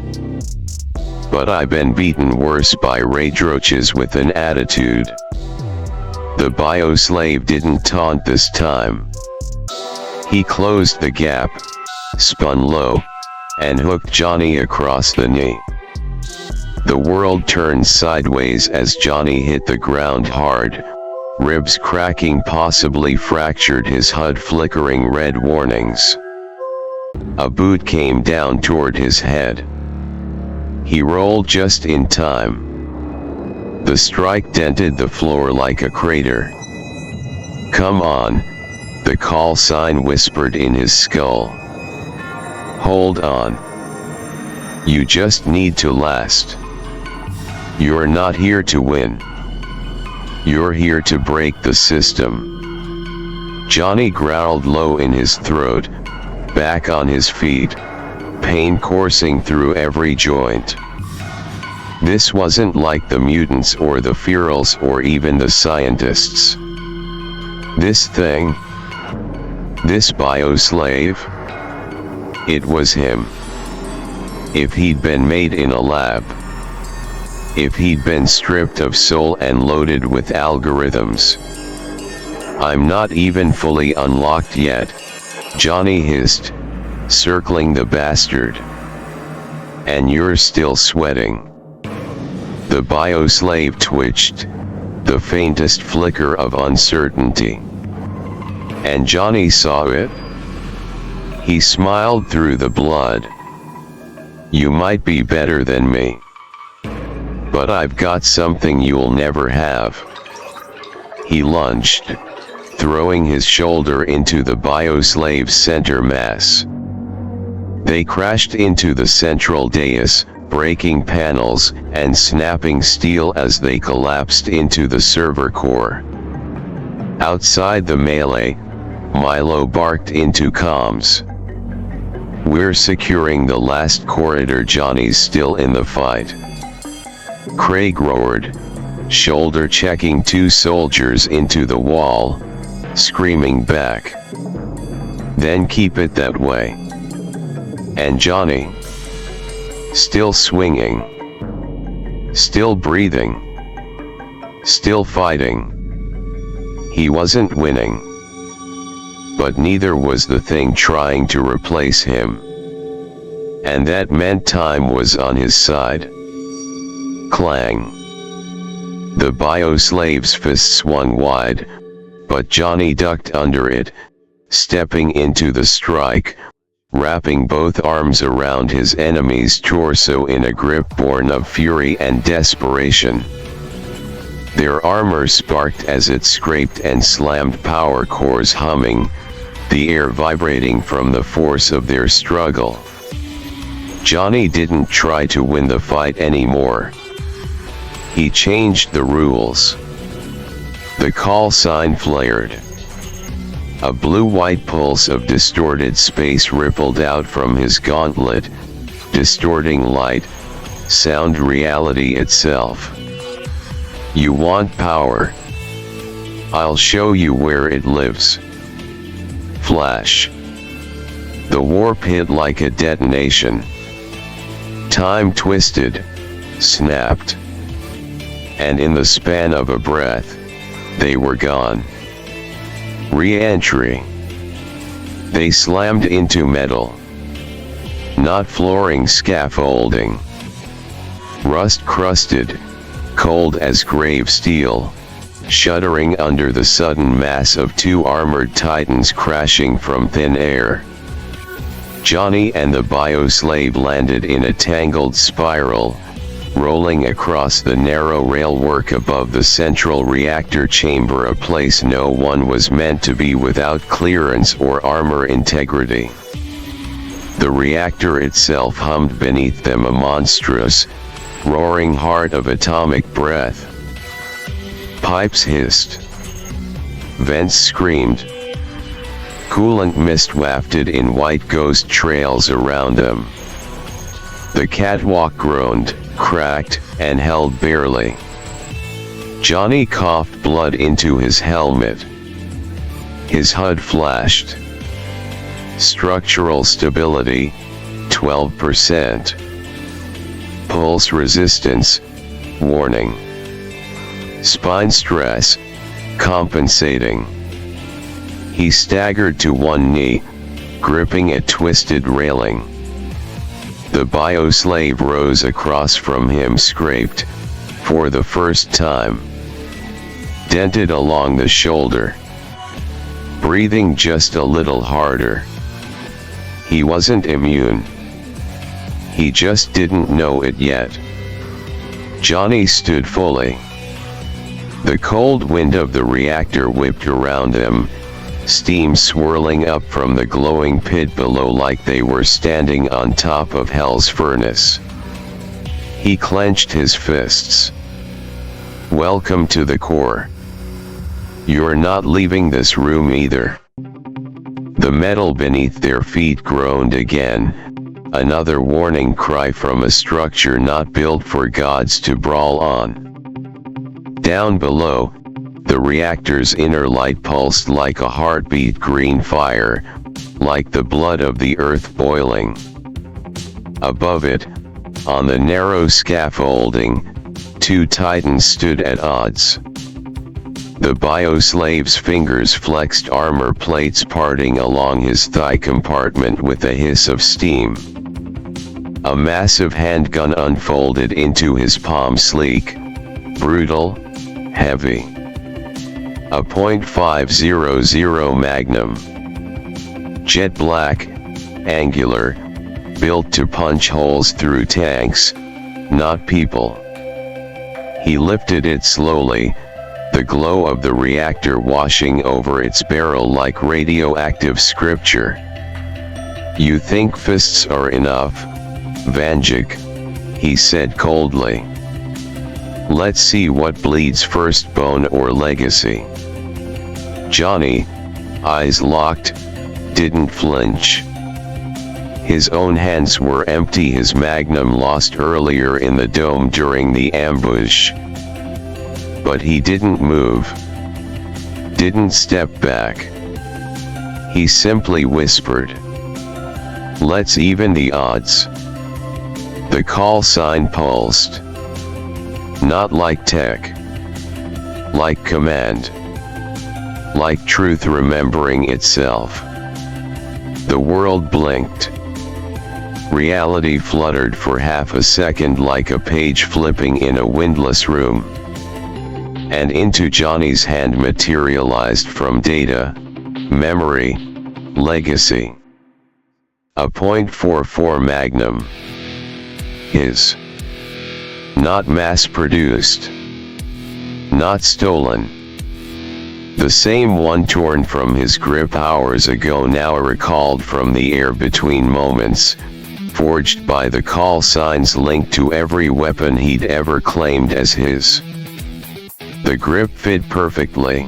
"But I've been beaten worse by Raydroches with an attitude." The bioslave didn't taunt this time. He closed the gap, spun low, and hooked Johnny across the knee. The world turned sideways as Johnny hit the ground hard, ribs cracking, possibly fractured his HUD, flickering red warnings. A boot came down toward his head. He rolled just in time. The strike dented the floor like a crater. "Come on," the call sign whispered in his skull. "Hold on. You just need to last. You're not here to win. You're here to break the system." Johnny growled low in his throat, back on his feet, pain coursing through every joint. This wasn't like the mutants or the ferals or even the scientists. This thing, this bioslave, it was him. If he'd been made in a lab, if he'd been stripped of soul and loaded with algorithms. "I'm not even fully unlocked yet," Johnny hissed, circling the bastard. "And you're still sweating." The bioslave twitched, the faintest flicker of uncertainty. And Johnny saw it. He smiled through the blood. "You might be better than me. But I've got something you'll never have." He lunged, throwing his shoulder into the bioslave's center mass. They crashed into the central dais, breaking panels and snapping steel as they collapsed into the server core. Outside the melee, Milo barked into comms. "We're securing the last corridor. Johnny's still in the fight." Craig roared, shoulder checking two soldiers into the wall, screaming back. "Then keep it that way." And Johnny, still swinging, still breathing, still fighting. He wasn't winning. But neither was the thing trying to replace him. And that meant time was on his side. Clang. The bioslave's fist swung wide, but Johnny ducked under it, stepping into the strike, wrapping both arms around his enemy's torso in a grip born of fury and desperation. Their armor sparked as it scraped and slammed, power cores humming, the air vibrating from the force of their struggle. Johnny didn't try to win the fight anymore. He changed the rules. The call sign flared. A blue-white pulse of distorted space rippled out from his gauntlet, distorting light, sound, reality itself. "You want power? I'll show you where it lives." Flash. The warp hit like a detonation. Time twisted, snapped. And in the span of a breath, they were gone. Re-entry. They slammed into metal. Not flooring, scaffolding. Rust-crusted, cold as grave steel, shuddering under the sudden mass of two armored titans crashing from thin air. Johnny and the bioslave landed in a tangled spiral, rolling across the narrow railwork above the central reactor chamber, a place no one was meant to be without clearance or armor integrity. The reactor itself hummed beneath them, a monstrous, roaring heart of atomic breath. Pipes hissed. Vents screamed. Coolant mist wafted in white ghost trails around them. The catwalk groaned, cracked, and held barely. Johnny coughed blood into his helmet. His HUD flashed. Structural stability, 12%. Pulse resistance, warning. Spine stress, compensating. He staggered to one knee, gripping a twisted railing. The bioslave rose across from him, scraped, for the first time, dented along the shoulder, breathing just a little harder. He wasn't immune. He just didn't know it yet. Johnny stood fully. The cold wind of the reactor whipped around them, steam swirling up from the glowing pit below like they were standing on top of hell's furnace. He clenched his fists. Welcome to the core. You're not leaving this room either. The metal beneath their feet groaned again, another warning cry from a structure not built for gods to brawl on. Down below, the reactor's inner light pulsed like a heartbeat green fire, like the blood of the earth boiling. Above it, on the narrow scaffolding, two titans stood at odds. The bioslave's fingers flexed armor plates parting along his thigh compartment with a hiss of steam. A massive handgun unfolded into his palm, sleek, brutal, heavy. A .500 Magnum. Jet black, angular, built to punch holes through tanks, not people. He lifted it slowly, the glow of the reactor washing over its barrel like radioactive scripture. You think fists are enough, Vanjik? He said coldly. Let's see what bleeds first, bone or legacy. Johnny, eyes locked, didn't flinch. His own hands were empty, his magnum lost earlier in the dome during the ambush. But he didn't move. Didn't step back. He simply whispered. Let's even the odds. The call sign pulsed. Not like tech. Like command. Like truth remembering itself. The world blinked. Reality fluttered for half a second like a page flipping in a windless room. And into Johnny's hand materialized from data, memory, legacy. A .44 Magnum. His. Not mass-produced. Not stolen. The same one torn from his grip hours ago, now recalled from the air between moments, forged by the call signs linked to every weapon he'd ever claimed as his. The grip fit perfectly.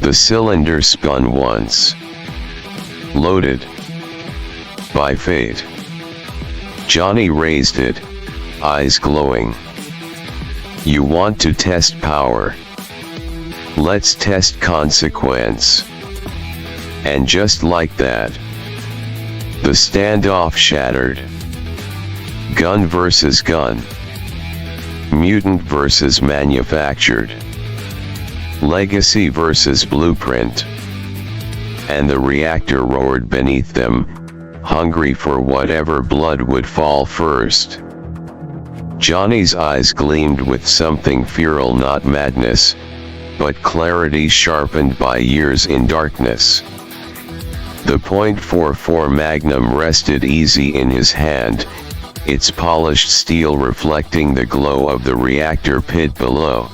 The cylinder spun once. Loaded. By fate. Johnny raised it, eyes glowing. You want to test power? Let's test consequence. And just like that, the standoff shattered. Gun versus gun. Mutant versus manufactured. Legacy versus blueprint. And the reactor roared beneath them, hungry for whatever blood would fall first. Johnny's eyes gleamed with something feral, not madness, but clarity sharpened by years in darkness. The .44 Magnum rested easy in his hand, its polished steel reflecting the glow of the reactor pit below.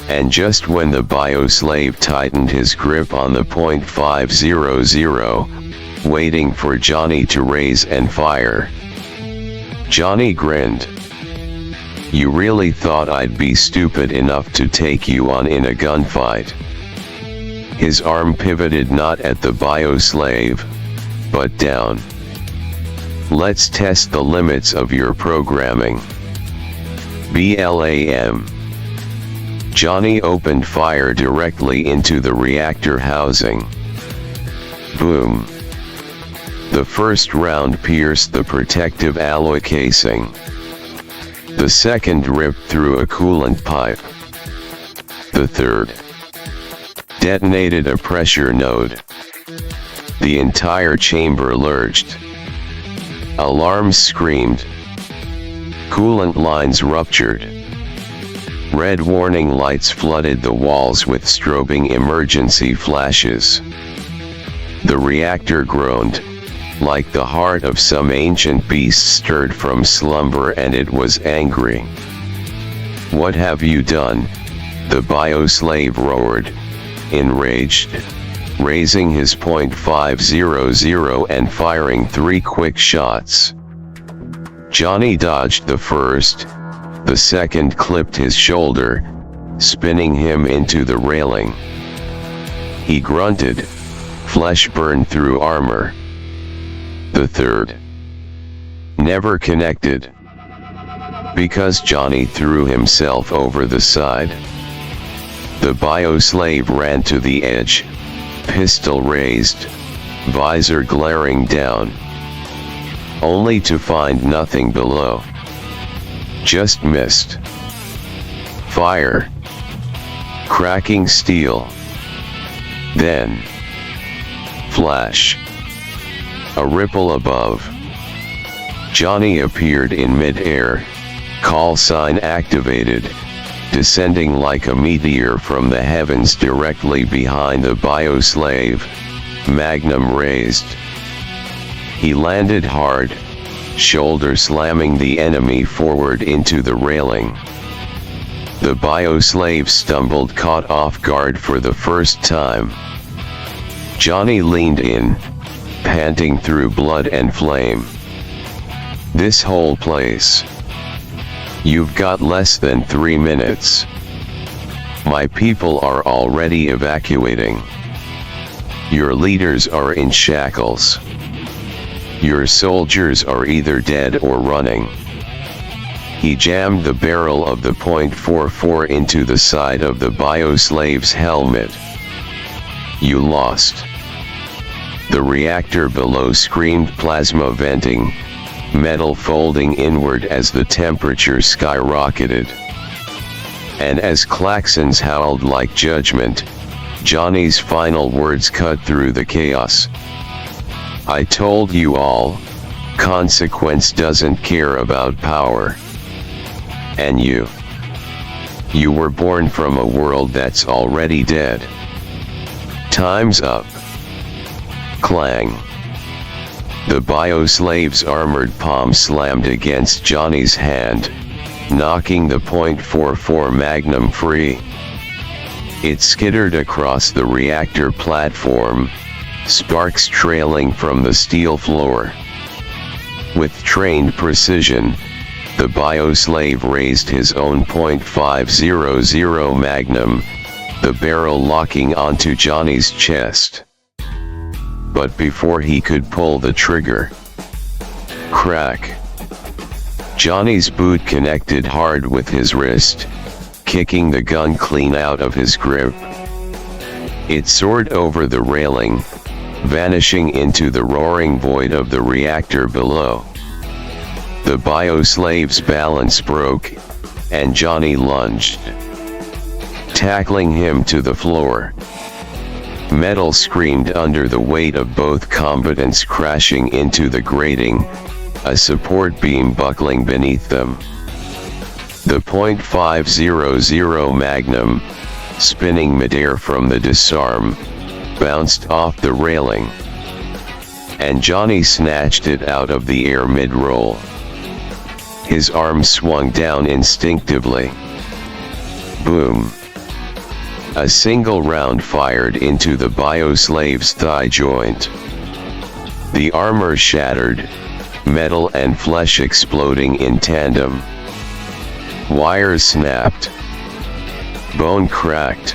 And just when the bioslave tightened his grip on the .500, waiting for Johnny to raise and fire, Johnny grinned. You really thought I'd be stupid enough to take you on in a gunfight? His arm pivoted not at the bioslave, but down. Let's test the limits of your programming. BLAM. Johnny opened fire directly into the reactor housing. Boom. The first round pierced the protective alloy casing. The second ripped through a coolant pipe. The third detonated a pressure node. The entire chamber lurched. Alarms screamed. Coolant lines ruptured. Red warning lights flooded the walls with strobing emergency flashes. The reactor groaned, like the heart of some ancient beast stirred from slumber, and it was angry. "What have you done?" the bioslave roared, enraged, raising his .500 and firing 3 quick shots. Johnny dodged the first, the second clipped his shoulder, spinning him into the railing. He grunted, flesh burned through armor. The third never connected, because Johnny threw himself over the side. The bioslave ran to the edge, pistol raised, visor glaring down, only to find nothing below. Just mist. Fire. Cracking steel. Then flash. A ripple above. Johnny appeared in mid-air, call sign activated, descending like a meteor from the heavens directly behind the bioslave, magnum raised. He landed hard, shoulder slamming the enemy forward into the railing. The bioslave stumbled, caught off guard for the first time. Johnny leaned in, panting through blood and flame. "This whole place. You've got less than 3 minutes. My people are already evacuating. Your leaders are in shackles. Your soldiers are either dead or running." He jammed the barrel of the .44 into the side of the bioslave's helmet. "You lost." The reactor below screamed, plasma venting, metal folding inward as the temperature skyrocketed. And as klaxons howled like judgment, Johnny's final words cut through the chaos. "I told you all, consequence doesn't care about power. And you were born from a world that's already dead. Time's up." Clang. The bioslave's armored palm slammed against Johnny's hand, knocking the .44 Magnum free. It skittered across the reactor platform, sparks trailing from the steel floor. With trained precision, the bioslave raised his own .500 Magnum, the barrel locking onto Johnny's chest. But before he could pull the trigger, crack. Johnny's boot connected hard with his wrist, kicking the gun clean out of his grip. It soared over the railing, vanishing into the roaring void of the reactor below. The bioslave's balance broke, and Johnny lunged, tackling him to the floor. Metal screamed under the weight of both combatants crashing into the grating, a support beam buckling beneath them. The .500 Magnum, spinning midair from the disarm, bounced off the railing, and Johnny snatched it out of the air mid-roll. His arm swung down instinctively. Boom. A single round fired into the bioslave's thigh joint. The armor shattered, metal and flesh exploding in tandem. Wires snapped. Bone cracked.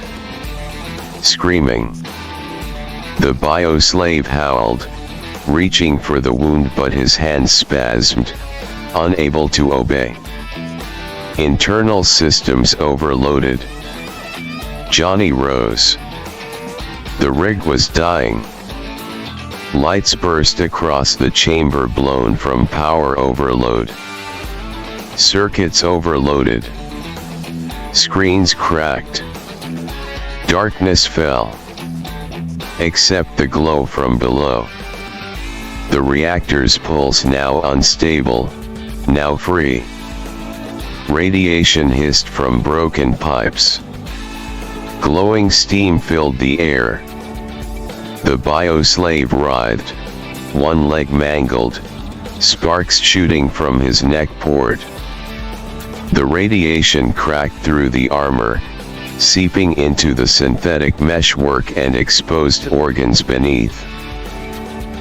Screaming, the bioslave howled, reaching for the wound, but his hands spasmed, unable to obey. Internal systems overloaded. Johnny rose. The rig was dying. Lights burst across the chamber, blown from power overload. Circuits overloaded. Screens cracked. Darkness fell, except the glow from below. the reactor's pulse now unstable, now free. Radiation hissed from broken pipes. Glowing steam filled the air. The bioslave writhed, one leg mangled, sparks shooting from his neck poured. The radiation cracked through the armor, seeping into the synthetic meshwork and exposed organs beneath.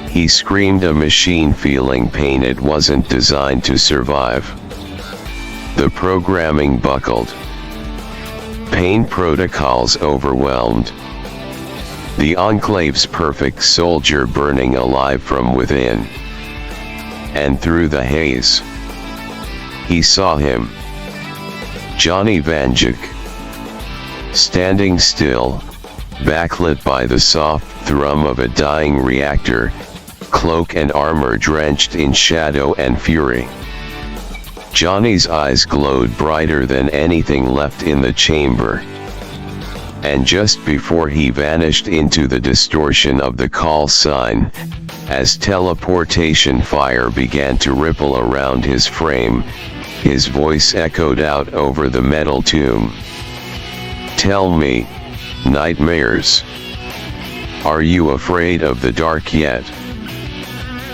He screamed, a machine feeling pain it wasn't designed to survive. The programming buckled. Pain protocols overwhelmed. The Enclave's perfect soldier burning alive from within. And through the haze, he saw him. Johnny Vangeck. Standing still, backlit by the soft thrum of a dying reactor, cloak and armor drenched in shadow and fury. Johnny's eyes glowed brighter than anything left in the chamber. And just before he vanished into the distortion of the call sign, as teleportation fire began to ripple around his frame, his voice echoed out over the metal tomb. Tell me, nightmares. Are you afraid of the dark yet?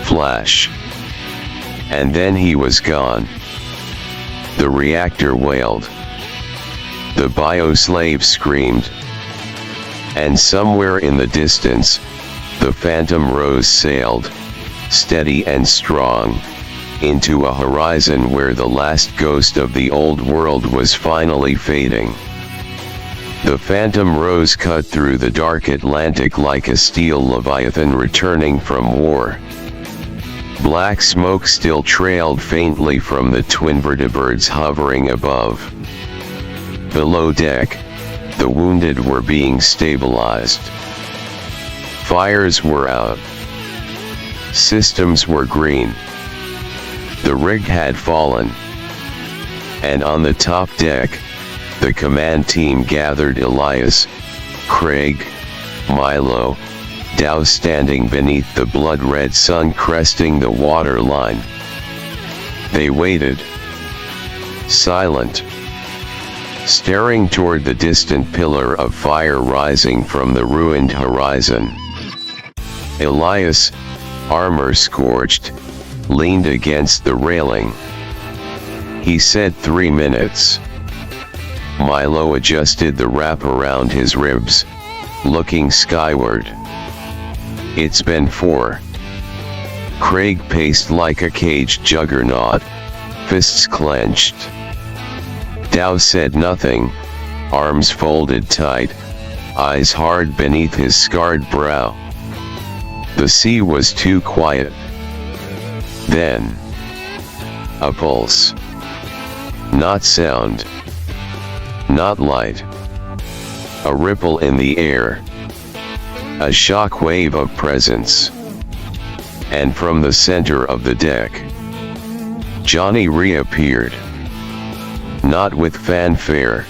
Flash. And then he was gone. The reactor wailed. The bioslave screamed. And somewhere in the distance, the Phantom Rose sailed, steady and strong, into a horizon where the last ghost of the old world was finally fading. The Phantom Rose cut through the dark Atlantic like a steel leviathan returning from war. Black smoke still trailed faintly from the twin vertibirds hovering above. Below deck, the wounded were being stabilized. Fires were out. Systems were green. The rig had fallen. And on the top deck, the command team gathered. Elias, Craig, Milo, Dow standing beneath the blood-red sun cresting the waterline. They waited. Silent. Staring toward the distant pillar of fire rising from the ruined horizon. Elias, armor scorched, leaned against the railing. He said 3 minutes. Milo adjusted the wrap around his ribs, looking skyward. It's been 4. Craig paced like a caged juggernaut, fists clenched. Dow said nothing, arms folded tight, eyes hard beneath his scarred brow. The sea was too quiet. Then, a pulse. Not sound. Not light. A ripple in the air. A shock wave of presence. And from the center of the deck, Johnny reappeared. Not with fanfare.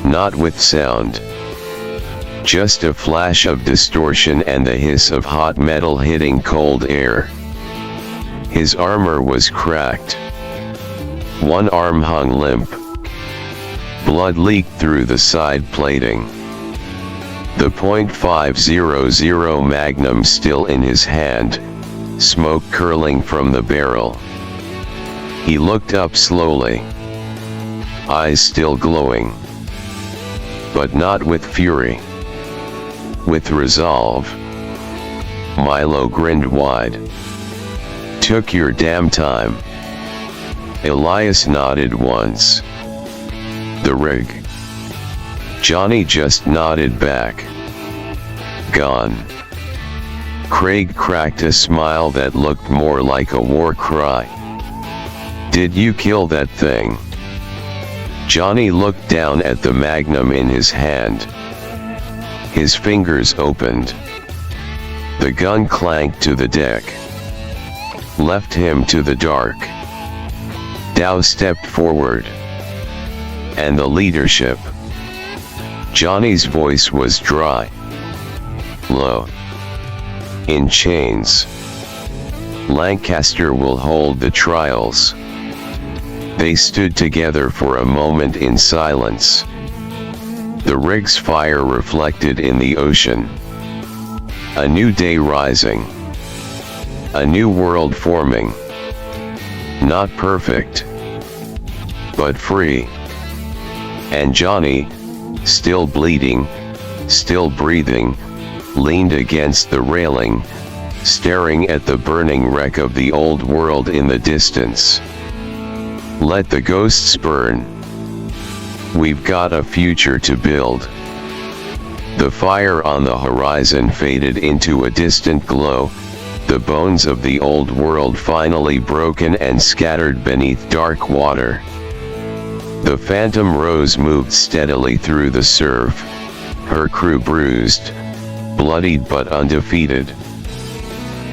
Not with sound. Just a flash of distortion and the hiss of hot metal hitting cold air. His armor was cracked. One arm hung limp. Blood leaked through the side plating. The .500 Magnum still in his hand, smoke curling from the barrel. He looked up slowly. Eyes still glowing. But not with fury. With resolve. Milo grinned wide. Took your damn time. Elias nodded once. The rig. Johnny just nodded back. Gone. Craig cracked a smile that looked more like a war cry. Did you kill that thing? Johnny looked down at the Magnum in his hand. His fingers opened. The gun clanked to the deck. Left him to the dark. Dow stepped forward. And the leadership. Johnny's voice was dry. Low. In chains. Lancaster will hold the trials. They stood together for a moment in silence. The rig's fire reflected in the ocean. A new day rising. A new world forming. Not perfect, but free. And Johnny, still bleeding, still breathing, leaned against the railing, staring at the burning wreck of the old world in the distance. Let the ghosts burn. We've got a future to build. The fire on the horizon faded into a distant glow, the bones of the old world finally broken and scattered beneath dark water. The Phantom Rose moved steadily through the surf, her crew bruised, bloodied but undefeated.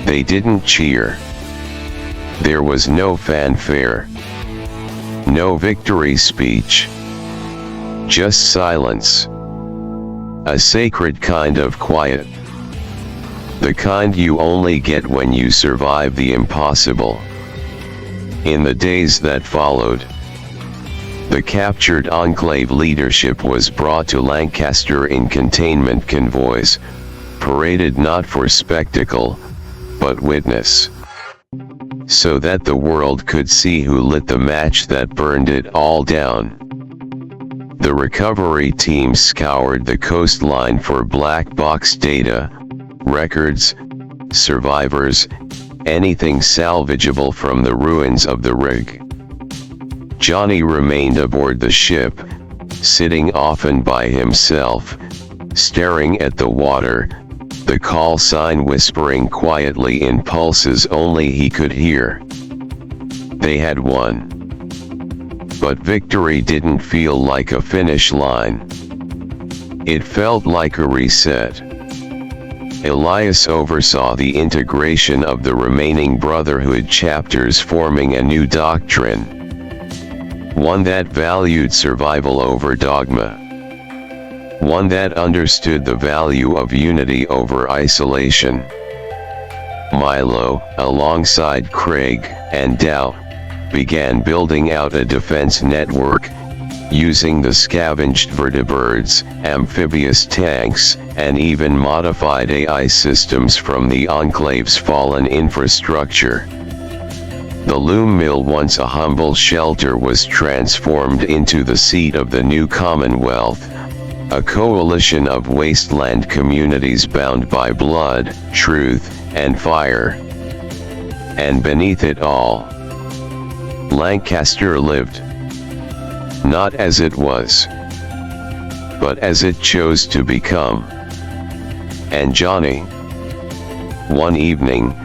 They didn't cheer. There was no fanfare. No victory speech. Just silence. A sacred kind of quiet. The kind you only get when you survive the impossible. In the days that followed, the captured Enclave leadership was brought to Lancaster in containment convoys, paraded not for spectacle, but witness. So that the world could see who lit the match that burned it all down. The recovery team scoured the coastline for black box data, records, survivors, anything salvageable from the ruins of the rig. Johnny remained aboard the ship, sitting often by himself, staring at the water, the call sign whispering quietly in pulses only he could hear. They had won. But victory didn't feel like a finish line. It felt like a reset. Elias oversaw the integration of the remaining Brotherhood chapters, forming a new doctrine. One that valued survival over dogma. One that understood the value of unity over isolation. Milo, alongside Craig and Dow, began building out a defense network, using the scavenged vertibirds, amphibious tanks, and even modified AI systems from the Enclave's fallen infrastructure. The loom mill, once a humble shelter, was transformed into the seat of the new Commonwealth, a coalition of wasteland communities bound by blood, truth, and fire. And beneath it all, Lancaster lived. Not as it was, but as it chose to become. And Johnny? One evening,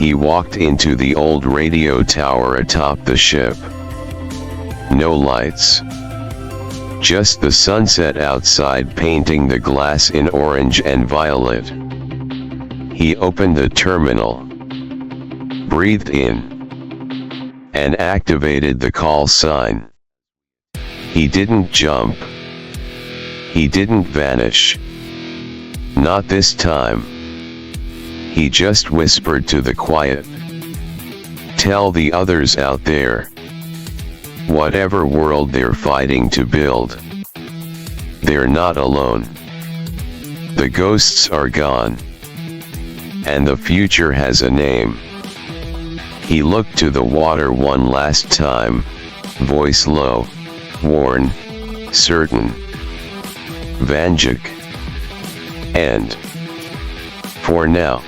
he walked into the old radio tower atop the ship. No lights. Just the sunset outside painting the glass in orange and violet. He opened the terminal, breathed in, and activated the call sign. He didn't jump. He didn't vanish. Not this time. He just whispered to the quiet. Tell the others out there. Whatever world they're fighting to build, they're not alone. The ghosts are gone. And the future has a name. He looked to the water one last time, voice low, worn, certain. Vanjik. And for now.